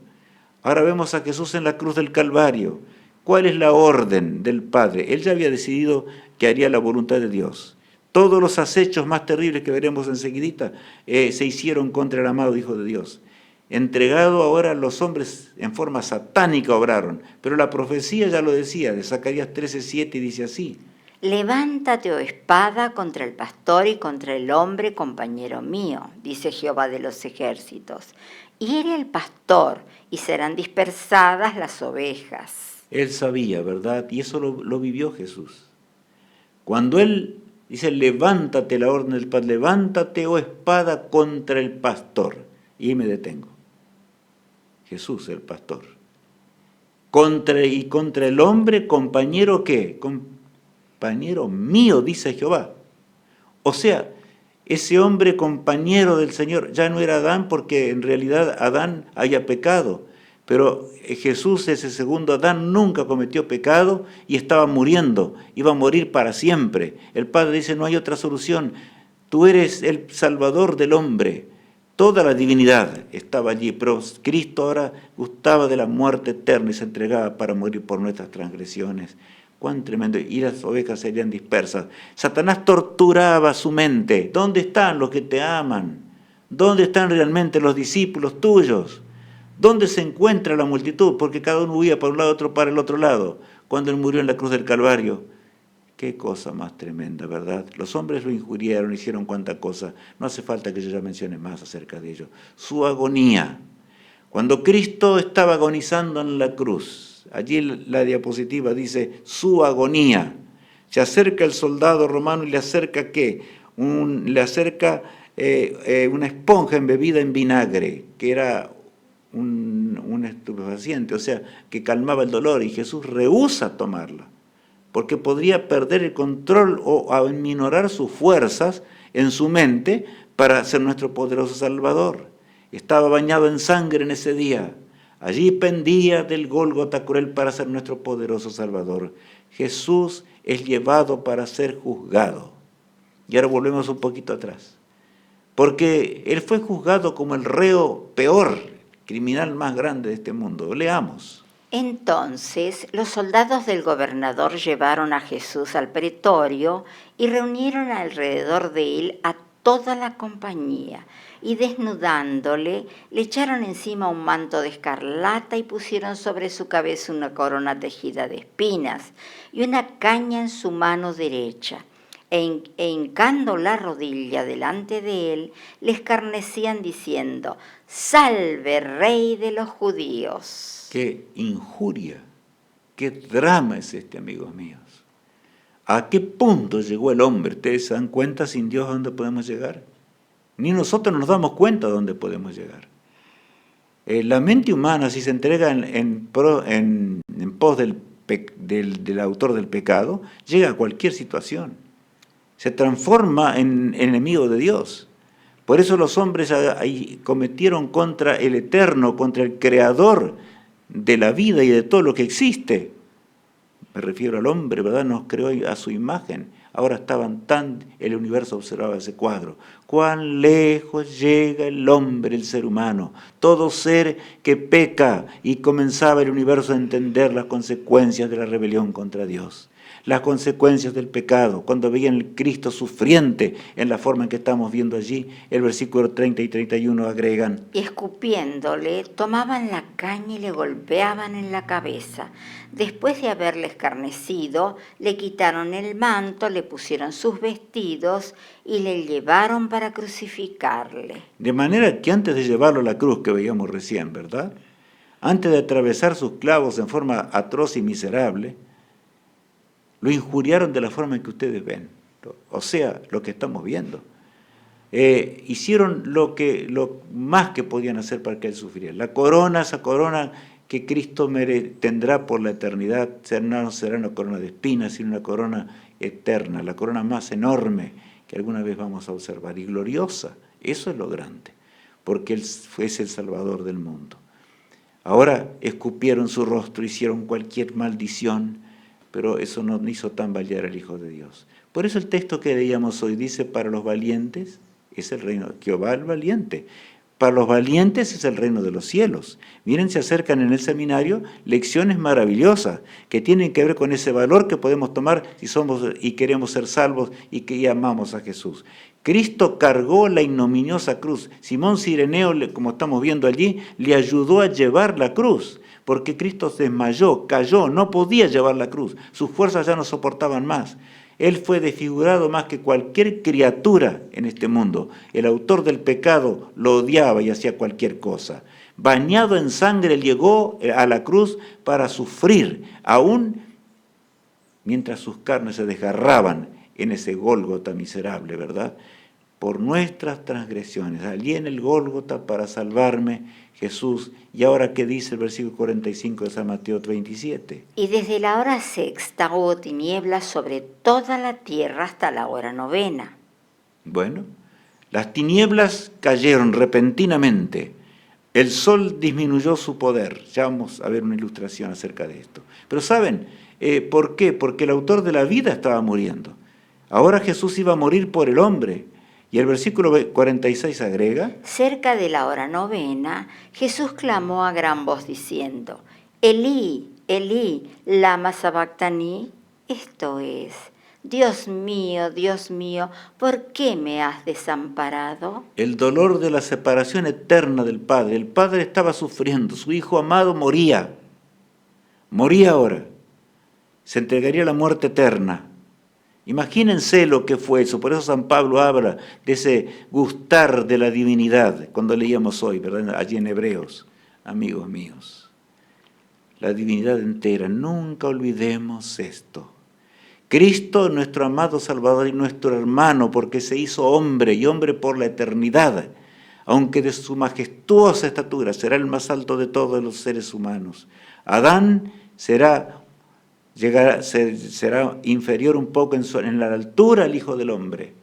Ahora vemos a Jesús en la cruz del Calvario. ¿Cuál es la orden del Padre? Él ya había decidido que haría la voluntad de Dios. Todos los acechos más terribles que veremos enseguidita se hicieron contra el amado Hijo de Dios. Entregado ahora a los hombres en forma satánica obraron. Pero la profecía ya lo decía, de Zacarías 13:7, dice así: Levántate, oh espada, contra el pastor y contra el hombre compañero mío, dice Jehová de los ejércitos. Hiere al pastor y serán dispersadas las ovejas. Él sabía, ¿verdad? Y eso lo vivió Jesús. Cuando él dice, levántate, la orden del Padre, levántate, oh espada, contra el pastor. Y me detengo. Jesús, el pastor. Contra el hombre, compañero, ¿qué? Compañero mío, dice Jehová. O sea, ese hombre compañero del Señor ya no era Adán, porque en realidad Adán había pecado. Pero Jesús, ese segundo Adán, nunca cometió pecado y estaba muriendo, iba a morir para siempre. El Padre dice, no hay otra solución, tú eres el Salvador del hombre. Toda la divinidad estaba allí, pero Cristo ahora gustaba de la muerte eterna y se entregaba para morir por nuestras transgresiones. Cuán tremendo, y las ovejas serían dispersas. Satanás torturaba su mente. ¿Dónde están los que te aman? ¿Dónde están realmente los discípulos tuyos? ¿Dónde se encuentra la multitud? Porque cada uno huía para un lado, otro para el otro lado. Cuando Él murió en la cruz del Calvario. Qué cosa más tremenda, ¿verdad? Los hombres lo injuriaron, hicieron cuanta cosa. No hace falta que yo ya mencione más acerca de ello. Su agonía. Cuando Cristo estaba agonizando en la cruz, allí la diapositiva dice, su agonía. Se acerca el soldado romano y le acerca, ¿qué? Le acerca una esponja embebida en vinagre, que era un estupefaciente, o sea, que calmaba el dolor, y Jesús rehúsa tomarla, porque podría perder el control o aminorar sus fuerzas en su mente para ser nuestro poderoso Salvador. Estaba bañado en sangre en ese día. Allí pendía del Gólgota cruel para ser nuestro poderoso Salvador. Jesús es llevado para ser juzgado. Y ahora volvemos un poquito atrás. Porque Él fue juzgado como el reo peor, criminal más grande de este mundo. Leamos. Entonces los soldados del gobernador llevaron a Jesús al pretorio y reunieron alrededor de él a toda la compañía, y desnudándole, le echaron encima un manto de escarlata y pusieron sobre su cabeza una corona tejida de espinas y una caña en su mano derecha. E hincando la rodilla delante de él, le escarnecían diciendo, «Salve, Rey de los judíos». Qué injuria, qué drama es este, amigos míos. ¿A qué punto llegó el hombre? ¿Ustedes se dan cuenta sin Dios a dónde podemos llegar? Ni nosotros nos damos cuenta a dónde podemos llegar. La mente humana, si se entrega en pos del autor del pecado, llega a cualquier situación. Se transforma en enemigo de Dios. Por eso los hombres ahí cometieron contra el Eterno, contra el Creador de la vida y de todo lo que existe. Me refiero al hombre, ¿verdad? Nos creó a su imagen. Ahora el universo observaba ese cuadro. Cuán lejos llega el hombre, el ser humano. Todo ser que peca, y comenzaba el universo a entender las consecuencias de la rebelión contra Dios. Las consecuencias del pecado, cuando veían el Cristo sufriente en la forma en que estamos viendo allí, el versículo 30 y 31 agregan. Y escupiéndole, tomaban la caña y le golpeaban en la cabeza. Después de haberle escarnecido, le quitaron el manto, le pusieron sus vestidos y le llevaron para crucificarle. De manera que antes de llevarlo a la cruz, que veíamos recién, ¿verdad? Antes de atravesar sus clavos en forma atroz y miserable, lo injuriaron de la forma en que ustedes ven, o sea, lo que estamos viendo. Hicieron lo más que podían hacer para que él sufriera. La corona, esa corona que Cristo tendrá por la eternidad, no será una corona de espinas, sino una corona eterna, la corona más enorme que alguna vez vamos a observar, y gloriosa, Eso es lo grande, porque Él es el Salvador del mundo. Ahora escupieron su rostro, hicieron cualquier maldición, pero eso no hizo tambalear al Hijo de Dios. Por eso el texto que leíamos hoy dice, para los valientes es el reino, Jehová el valiente. Para los valientes es el reino de los cielos. Miren, se acercan en el seminario lecciones maravillosas que tienen que ver con ese valor que podemos tomar si somos y queremos ser salvos y que amamos a Jesús. Cristo cargó la ignominiosa cruz. Simón Cireneo, como estamos viendo allí, le ayudó a llevar la cruz, porque Cristo se desmayó, cayó, no podía llevar la cruz. Sus fuerzas ya no soportaban más. Él fue desfigurado más que cualquier criatura en este mundo. El autor del pecado lo odiaba y hacía cualquier cosa. Bañado en sangre llegó a la cruz para sufrir, aún mientras sus carnes se desgarraban en ese Gólgota miserable, ¿verdad? Por nuestras transgresiones. Allí en el Gólgota para salvarme Jesús. Y ahora, ¿qué dice el versículo 45 de San Mateo 27? Y desde la hora sexta hubo tinieblas sobre toda la tierra hasta la hora novena. Bueno, las tinieblas cayeron repentinamente. El sol disminuyó su poder. Ya vamos a ver una ilustración acerca de esto. Pero ¿saben por qué? Porque el autor de la vida estaba muriendo. Ahora Jesús iba a morir por el hombre. Y el versículo 46 agrega: cerca de la hora novena, Jesús clamó a gran voz diciendo, Elí, Elí, lama sabactani, esto es, Dios mío, ¿por qué me has desamparado? El dolor de la separación eterna del Padre. El Padre estaba sufriendo, su Hijo amado moría ahora, se entregaría a la muerte eterna. Imagínense lo que fue eso. Por eso San Pablo habla de ese gustar de la divinidad, cuando leíamos hoy, ¿verdad? Allí en Hebreos, amigos míos. La divinidad entera, nunca olvidemos esto. Cristo, nuestro amado Salvador y nuestro hermano, porque se hizo hombre y hombre por la eternidad, aunque de su majestuosa estatura será el más alto de todos los seres humanos. Adán será inferior un poco en la altura al Hijo del Hombre,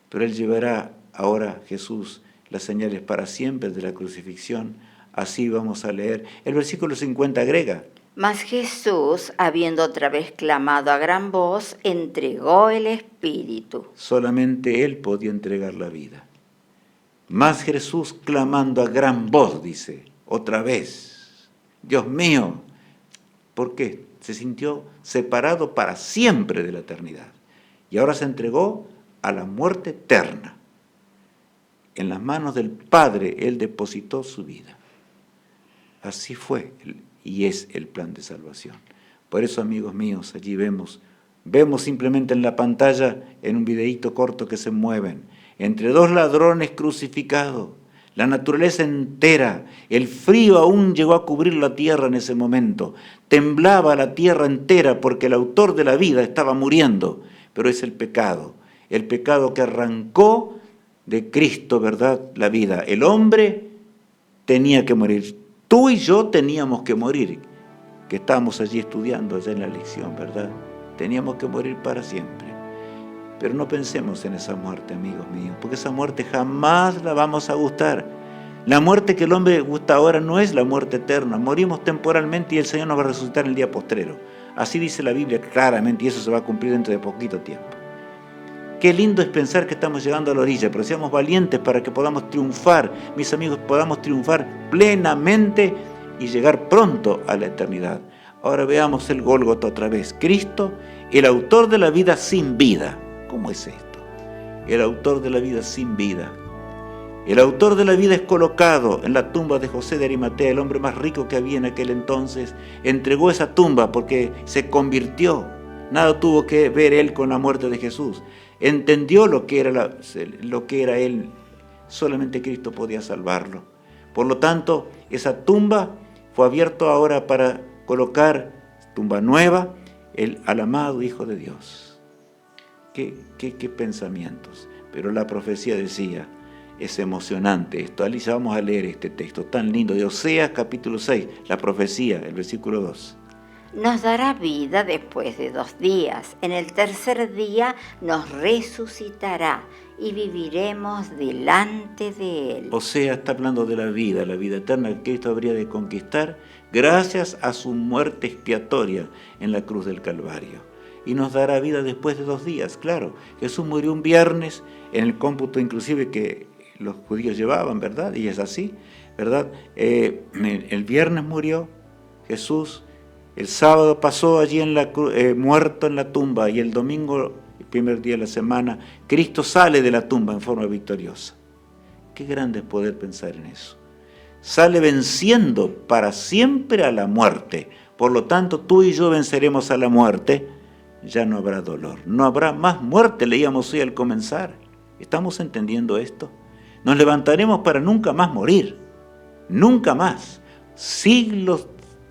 pero Él llevará ahora, Jesús, las señales para siempre de la crucifixión. Así vamos a leer. El versículo 50 agrega: mas Jesús, habiendo otra vez clamado a gran voz, entregó el Espíritu. Solamente Él podía entregar la vida. Mas Jesús clamando a gran voz, dice, otra vez, Dios mío, ¿por qué? Se sintió separado para siempre de la eternidad. Y ahora se entregó a la muerte eterna. En las manos del Padre Él depositó su vida. Así fue y es el plan de salvación. Por eso, amigos míos, allí vemos simplemente en la pantalla, en un videíto corto que se mueven, entre dos ladrones crucificados, la naturaleza entera, el frío aún llegó a cubrir la tierra en ese momento. Temblaba la tierra entera porque el autor de la vida estaba muriendo. Pero es el pecado que arrancó de Cristo, ¿verdad?, la vida. El hombre tenía que morir. Tú y yo teníamos que morir, que estábamos allí estudiando allá en la lección, ¿verdad? Teníamos que morir para siempre. Pero no pensemos en esa muerte, amigos míos, porque esa muerte jamás la vamos a gustar. La muerte que el hombre gusta ahora no es la muerte eterna. Morimos temporalmente y el Señor nos va a resucitar en el día postrero. Así dice la Biblia claramente y eso se va a cumplir dentro de poquito tiempo. Qué lindo es pensar que estamos llegando a la orilla, pero seamos valientes para que podamos triunfar, mis amigos, podamos triunfar plenamente y llegar pronto a la eternidad. Ahora veamos el Gólgota otra vez. Cristo, el autor de la vida sin vida. ¿Cómo es esto? El autor de la vida sin vida. El autor de la vida es colocado en la tumba de José de Arimatea, el hombre más rico que había en aquel entonces. Entregó esa tumba porque se convirtió. Nada tuvo que ver él con la muerte de Jesús. Entendió lo que era él. Solamente Cristo podía salvarlo. Por lo tanto, esa tumba fue abierta ahora para colocar, tumba nueva, al amado Hijo de Dios. ¿Qué pensamientos? Pero la profecía decía, es emocionante esto. Alicia, vamos a leer este texto tan lindo de Oseas capítulo 6, la profecía, el versículo 2. Nos dará vida después de 2 días. En el tercer día nos resucitará y viviremos delante de Él. O sea, está hablando de la vida eterna que Cristo habría de conquistar gracias a su muerte expiatoria en la cruz del Calvario. Y nos dará vida después de 2 días, claro. Jesús murió un viernes, en el cómputo inclusive que los judíos llevaban, ¿verdad? Y es así, ¿verdad? El viernes murió Jesús, el sábado pasó allí muerto en la tumba, y el domingo, el primer día de la semana, Cristo sale de la tumba en forma victoriosa. Qué grande es poder pensar en eso. Sale venciendo para siempre a la muerte. Por lo tanto, tú y yo venceremos a la muerte. Ya no habrá dolor, no habrá más muerte, leíamos hoy al comenzar. ¿Estamos entendiendo esto? Nos levantaremos para nunca más morir, nunca más. Siglos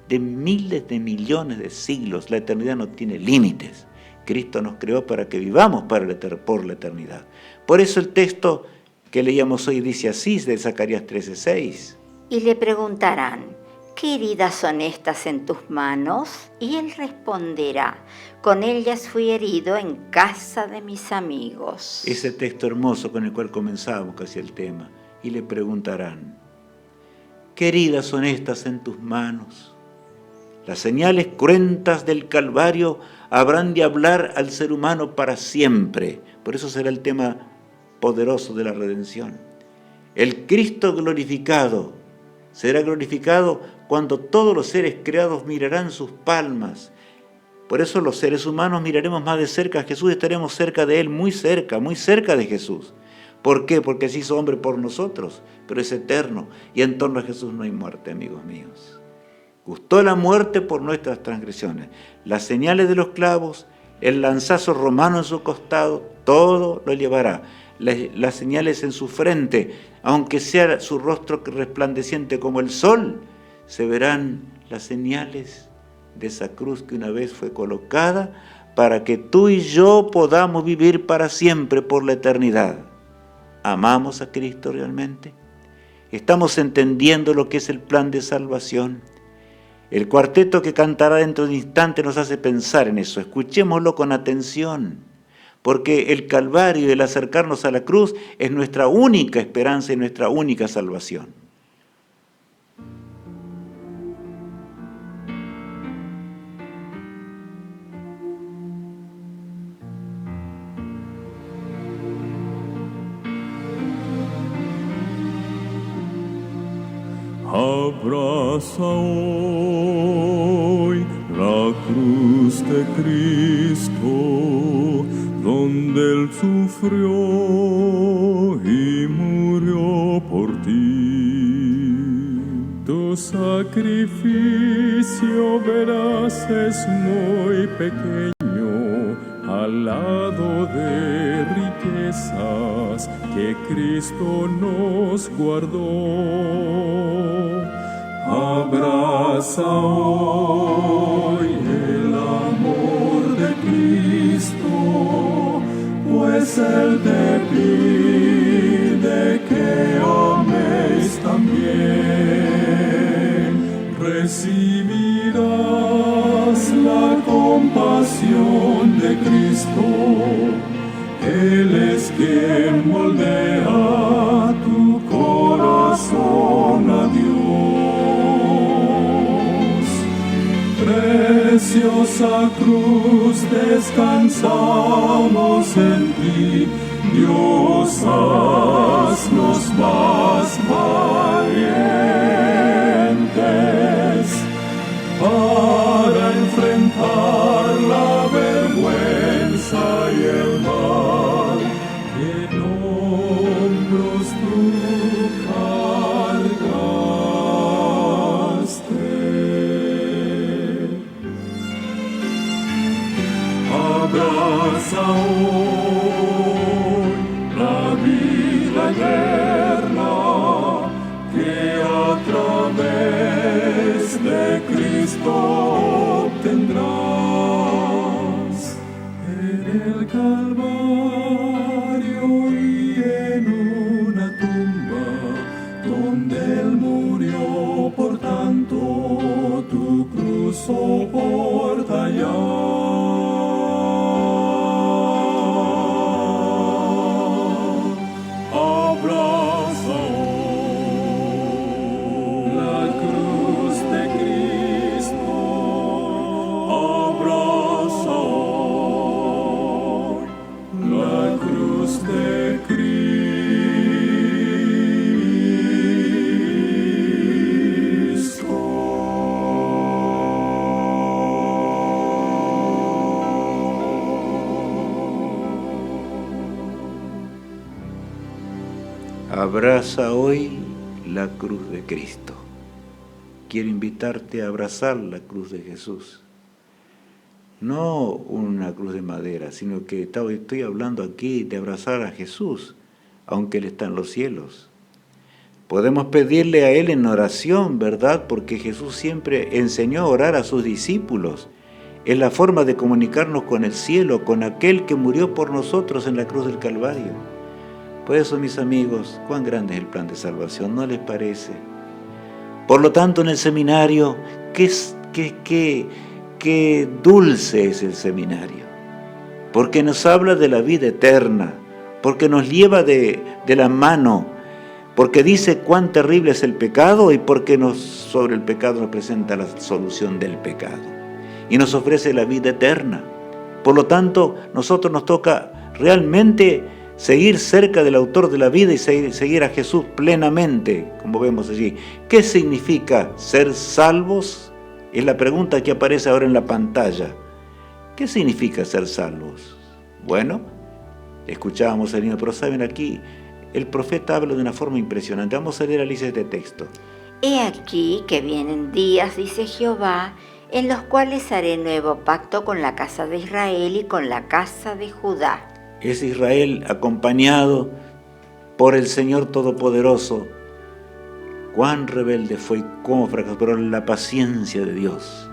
de miles de millones de siglos, la eternidad no tiene límites. Cristo nos creó para que vivamos por la eternidad. Por eso el texto que leíamos hoy dice así, de Zacarías 13:6. Y le preguntarán, ¿qué heridas son estas en tus manos? Y él responderá, con ellas fui herido en casa de mis amigos. Ese texto hermoso con el cual comenzamos casi el tema. Y le preguntarán, ¿qué heridas son estas en tus manos? Las señales cruentas del Calvario habrán de hablar al ser humano para siempre. Por eso será el tema poderoso de la redención. El Cristo glorificado será glorificado cuando todos los seres creados mirarán sus palmas. Por eso los seres humanos miraremos más de cerca a Jesús, estaremos cerca de Él, muy cerca de Jesús. ¿Por qué? Porque se hizo hombre por nosotros, pero es eterno, y en torno a Jesús no hay muerte, amigos míos. Gustó la muerte por nuestras transgresiones. Las señales de los clavos, el lanzazo romano en su costado, todo lo llevará. Las señales en su frente, aunque sea su rostro resplandeciente como el sol, se verán las señales de esa cruz que una vez fue colocada para que tú y yo podamos vivir para siempre por la eternidad. ¿Amamos a Cristo realmente? ¿Estamos entendiendo lo que es el plan de salvación? El cuarteto que cantará dentro de un instante nos hace pensar en eso. Escuchémoslo con atención, porque el Calvario y el acercarnos a la cruz es nuestra única esperanza y nuestra única salvación. Abraza hoy la cruz de Cristo, donde Él sufrió y murió por ti. Tu sacrificio, verás, es muy pequeño al lado de riquezas que Cristo nos guardó. Abraza hoy el amor de Cristo, pues Él te pide que améis también. Recibirás la compasión de Cristo. Él es quien moldea tu corazón a Dios. Preciosa cruz, descansamos en ti. Dios, haznos más valientes para enfrentar la vergüenza y el mal que en hombros tú cargaste. Abraza hoy la vida eterna que a través de Cristo obtendrás. En el Calvario y en una tumba donde Él murió, por tanto tu cruz soporta ya. Abraza hoy la cruz de Cristo. Quiero invitarte a abrazar la cruz de Jesús. No una cruz de madera, sino que estoy hablando aquí de abrazar a Jesús, aunque Él está en los cielos. Podemos pedirle a Él en oración, ¿verdad? Porque Jesús siempre enseñó a orar a sus discípulos. Es la forma de comunicarnos con el cielo, con aquel que murió por nosotros en la cruz del Calvario. Por eso, mis amigos, cuán grande es el plan de salvación, ¿no les parece? Por lo tanto, en el seminario, qué dulce es el seminario, porque nos habla de la vida eterna, porque nos lleva de la mano, porque dice cuán terrible es el pecado y porque sobre el pecado nos presenta la solución del pecado y nos ofrece la vida eterna. Por lo tanto, nosotros nos toca realmente seguir cerca del autor de la vida y seguir a Jesús plenamente, como vemos allí. ¿Qué significa ser salvos? Es la pregunta que aparece ahora en la pantalla. ¿Qué significa ser salvos? Bueno, escuchábamos el himno, pero saben, aquí el profeta habla de una forma impresionante. Vamos a leer, Alicia, este texto. He aquí que vienen días, dice Jehová, en los cuales haré nuevo pacto con la casa de Israel y con la casa de Judá. Es Israel acompañado por el Señor Todopoderoso. Cuán rebelde fue y cómo fracasó, pero la paciencia de Dios.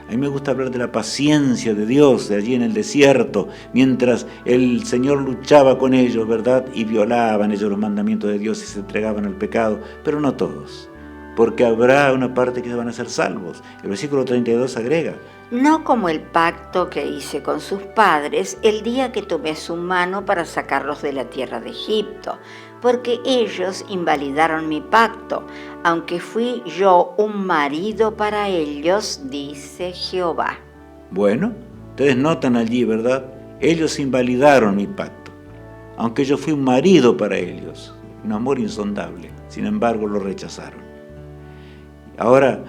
A mí me gusta hablar de la paciencia de Dios de allí en el desierto, mientras el Señor luchaba con ellos, ¿verdad? Y violaban ellos los mandamientos de Dios y se entregaban al pecado, pero no todos, porque habrá una parte que van a ser salvos. El versículo 32 agrega: no como el pacto que hice con sus padres el día que tomé su mano para sacarlos de la tierra de Egipto, porque ellos invalidaron mi pacto, aunque fui yo un marido para ellos, dice Jehová. Bueno, ustedes notan allí, ¿verdad? Ellos invalidaron mi pacto, aunque yo fui un marido para ellos, un amor insondable, sin embargo lo rechazaron. Ahora,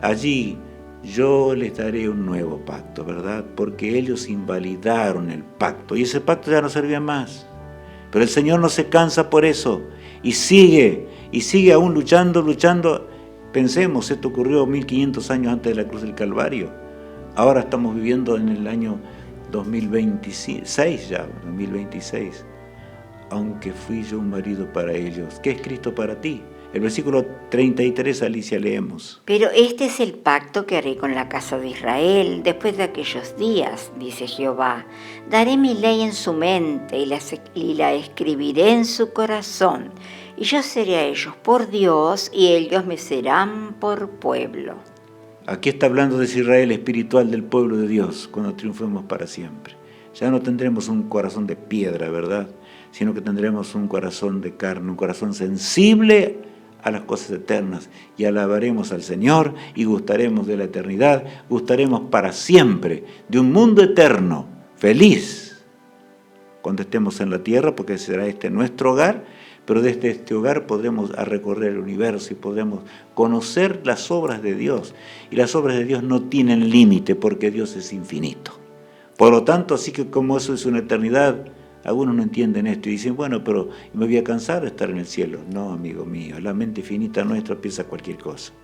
allí yo les daré un nuevo pacto, ¿verdad? Porque ellos invalidaron el pacto y ese pacto ya no servía más. Pero el Señor no se cansa por eso y sigue aún luchando. Pensemos, esto ocurrió 1500 años antes de la cruz del Calvario. Ahora estamos viviendo en el año 2026 ya, 2026. Aunque fui yo un marido para ellos, ¿qué es Cristo para ti? El versículo 33, Alicia, leemos. Pero este es el pacto que haré con la casa de Israel después de aquellos días, dice Jehová. Daré mi ley en su mente y la escribiré en su corazón. Y yo seré a ellos por Dios y ellos me serán por pueblo. Aquí está hablando de ese Israel espiritual del pueblo de Dios, cuando triunfemos para siempre. Ya no tendremos un corazón de piedra, ¿verdad? Sino que tendremos un corazón de carne, un corazón sensible a las cosas eternas, y alabaremos al Señor y gustaremos de la eternidad, gustaremos para siempre de un mundo eterno, feliz, cuando estemos en la tierra, porque será este nuestro hogar, pero desde este hogar podremos recorrer el universo y podremos conocer las obras de Dios, y las obras de Dios no tienen límite porque Dios es infinito. Por lo tanto, así que como eso es una eternidad, algunos no entienden esto y dicen, bueno, pero me voy a cansar de estar en el cielo. No, amigo mío, la mente finita nuestra piensa cualquier cosa.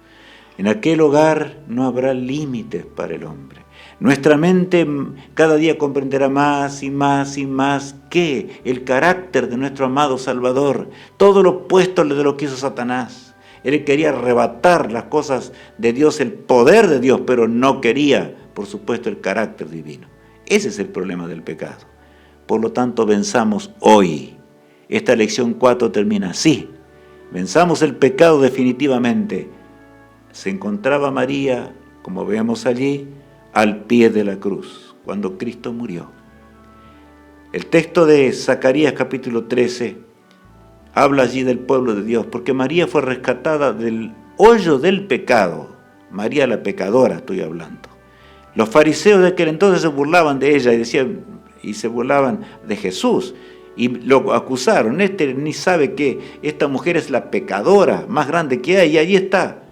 En aquel hogar no habrá límites para el hombre. Nuestra mente cada día comprenderá más y más y más que el carácter de nuestro amado Salvador, todo lo opuesto de lo que hizo Satanás. Él quería arrebatar las cosas de Dios, el poder de Dios, pero no quería, por supuesto, el carácter divino. Ese es el problema del pecado. Por lo tanto, venzamos hoy. Esta lección 4 termina así. Venzamos el pecado definitivamente. Se encontraba María, como vemos allí, al pie de la cruz, cuando Cristo murió. El texto de Zacarías capítulo 13 habla allí del pueblo de Dios, porque María fue rescatada del hoyo del pecado. María la pecadora estoy hablando. Los fariseos de aquel entonces se burlaban de ella y se burlaban de Jesús y lo acusaron. Ni sabe que esta mujer es la pecadora más grande que hay, y allí está.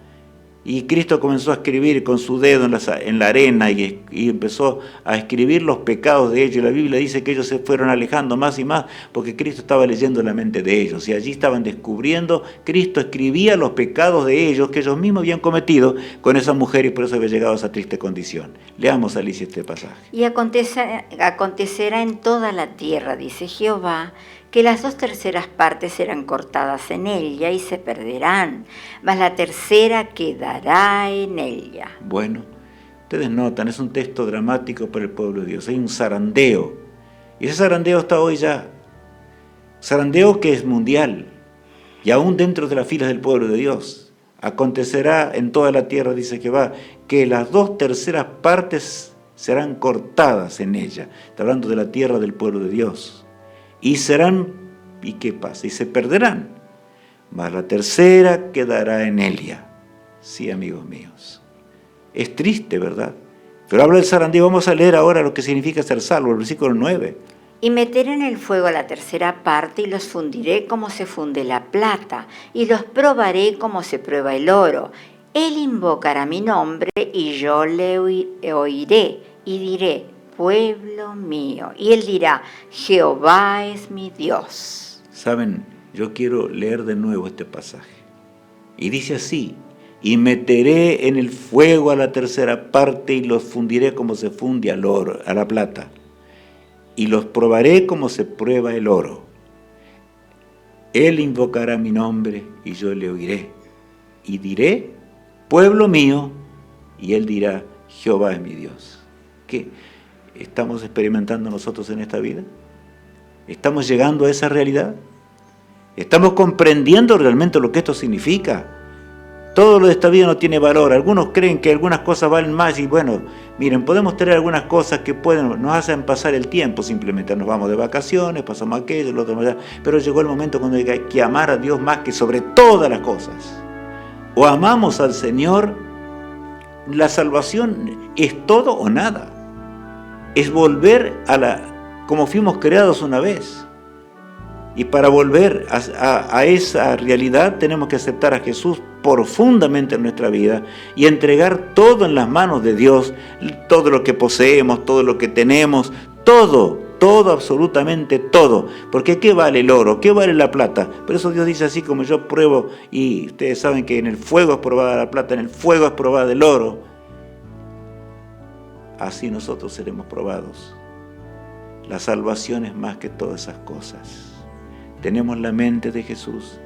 Y Cristo comenzó a escribir con su dedo en la arena y empezó a escribir los pecados de ellos. Y la Biblia dice que ellos se fueron alejando más y más porque Cristo estaba leyendo la mente de ellos. Y allí estaban descubriendo, Cristo escribía los pecados de ellos que ellos mismos habían cometido con esa mujer y por eso había llegado a esa triste condición. Leamos, Alicia, este pasaje. Y acontecerá en toda la tierra, dice Jehová, que las 2/3 partes serán cortadas en ella y se perderán, mas la tercera quedará en ella. Bueno, ustedes notan, es un texto dramático para el pueblo de Dios. Hay un zarandeo. Y ese zarandeo está hoy ya. Zarandeo que es mundial. Y aún dentro de las filas del pueblo de Dios. Acontecerá en toda la tierra, dice Jehová, que las 2/3 partes serán cortadas en ella. Está hablando de la tierra del pueblo de Dios. Y serán, ¿y qué pasa? Y se perderán, mas la tercera quedará en ella. Sí, amigos míos. Es triste, ¿verdad? Pero habla del zarandeo. Vamos a leer ahora lo que significa ser salvo, el versículo 9. Y meteré en el fuego la tercera parte y los fundiré como se funde la plata y los probaré como se prueba el oro. Él invocará mi nombre y yo le oiré y diré, pueblo mío. Y él dirá, Jehová es mi Dios. Saben, yo quiero leer de nuevo este pasaje. Y dice así, y meteré en el fuego a la tercera parte y los fundiré como se funde al oro, a la plata. Y los probaré como se prueba el oro. Él invocará mi nombre y yo le oiré. Y diré, pueblo mío, y él dirá, Jehová es mi Dios. ¿Qué estamos experimentando nosotros en esta vida? ¿Estamos llegando a esa realidad? ¿Estamos comprendiendo realmente lo que esto significa? Todo lo de esta vida no tiene valor. Algunos creen que algunas cosas valen más y bueno, miren, podemos tener algunas cosas que nos hacen pasar el tiempo simplemente. Nos vamos de vacaciones, pasamos aquello, lo otro, pero llegó el momento cuando hay que amar a Dios más que sobre todas las cosas. O amamos al Señor, la salvación es todo o nada. Es volver como fuimos creados una vez. Y para volver a esa realidad tenemos que aceptar a Jesús profundamente en nuestra vida y entregar todo en las manos de Dios, todo lo que poseemos, todo lo que tenemos, todo, absolutamente todo. Porque ¿qué vale el oro? ¿Qué vale la plata? Por eso Dios dice así como yo pruebo, y ustedes saben que en el fuego es probada la plata, en el fuego es probada el oro. Así nosotros seremos probados. La salvación es más que todas esas cosas. Tenemos la mente de Jesús.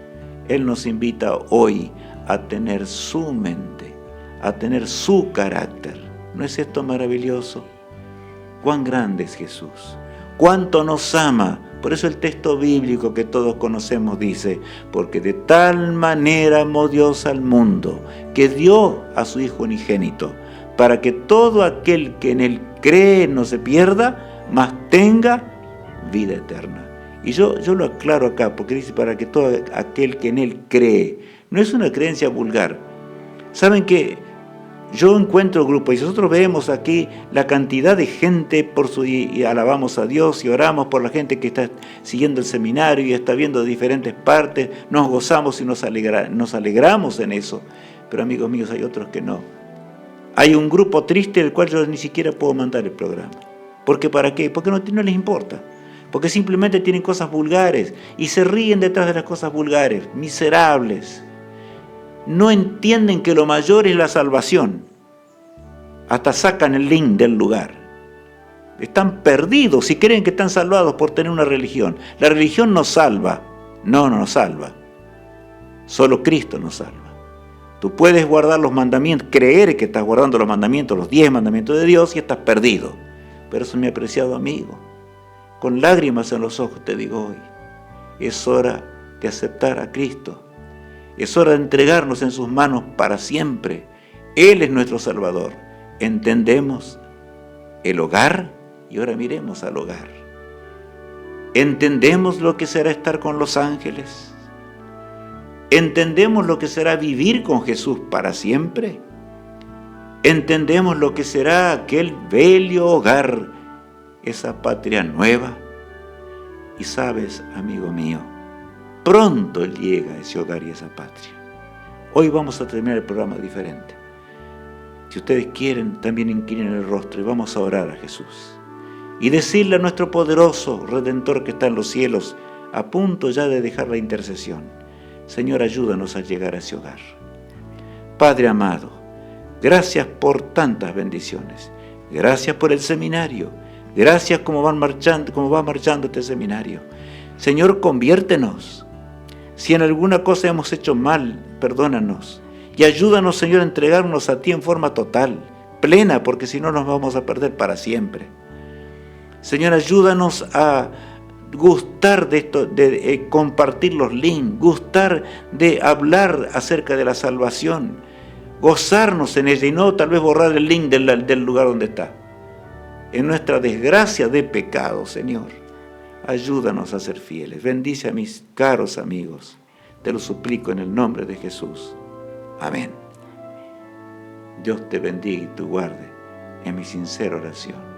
Él nos invita hoy a tener su mente, a tener su carácter. ¿No es esto maravilloso? Cuán grande es Jesús, cuánto nos ama. Por eso el texto bíblico que todos conocemos dice, porque de tal manera amó Dios al mundo, que dio a su Hijo unigénito, para que todo aquel que en él cree no se pierda, mas tenga vida eterna. Y yo lo aclaro acá, porque dice para que todo aquel que en él cree. No es una creencia vulgar. Saben que yo encuentro grupos, y nosotros vemos aquí la cantidad de gente, y alabamos a Dios y oramos por la gente que está siguiendo el seminario y está viendo de diferentes partes, nos gozamos y nos alegramos en eso. Pero amigos míos, hay otros que no. Hay un grupo triste del cual yo ni siquiera puedo mandar el programa. ¿Por qué? ¿Para qué? Porque no les importa. Porque simplemente tienen cosas vulgares y se ríen detrás de las cosas vulgares, miserables. No entienden que lo mayor es la salvación. Hasta sacan el link del lugar. Están perdidos y creen que están salvados por tener una religión. La religión nos salva. No nos salva. Solo Cristo nos salva. Tú puedes guardar los mandamientos, creer que estás guardando los mandamientos, los 10 mandamientos de Dios y estás perdido. Pero eso, mi apreciado amigo, con lágrimas en los ojos te digo hoy, es hora de aceptar a Cristo. Es hora de entregarnos en sus manos para siempre. Él es nuestro Salvador. Entendemos el hogar y ahora miremos al hogar. Entendemos lo que será estar con los ángeles. Entendemos lo que será vivir con Jesús para siempre. Entendemos lo que será aquel bello hogar, esa patria nueva. Y sabes, amigo mío, pronto llega ese hogar y esa patria. Hoy vamos a terminar el programa diferente. Si ustedes quieren, también inclinen el rostro y vamos a orar a Jesús. Y decirle a nuestro poderoso Redentor que está en los cielos, a punto ya de dejar la intercesión: Señor, ayúdanos a llegar a ese hogar. Padre amado, gracias por tantas bendiciones. Gracias por el seminario. Gracias como va marchando este seminario. Señor, conviértenos. Si en alguna cosa hemos hecho mal, perdónanos. Y ayúdanos, Señor, a entregarnos a ti en forma total, plena, porque si no nos vamos a perder para siempre. Señor, ayúdanos a gustar de esto, de compartir los links, gustar de hablar acerca de la salvación, gozarnos en ella y no tal vez borrar el link del lugar donde está. En nuestra desgracia de pecado, Señor, ayúdanos a ser fieles. Bendice a mis caros amigos. Te lo suplico en el nombre de Jesús. Amén. Dios te bendiga y te guarde, en mi sincera oración.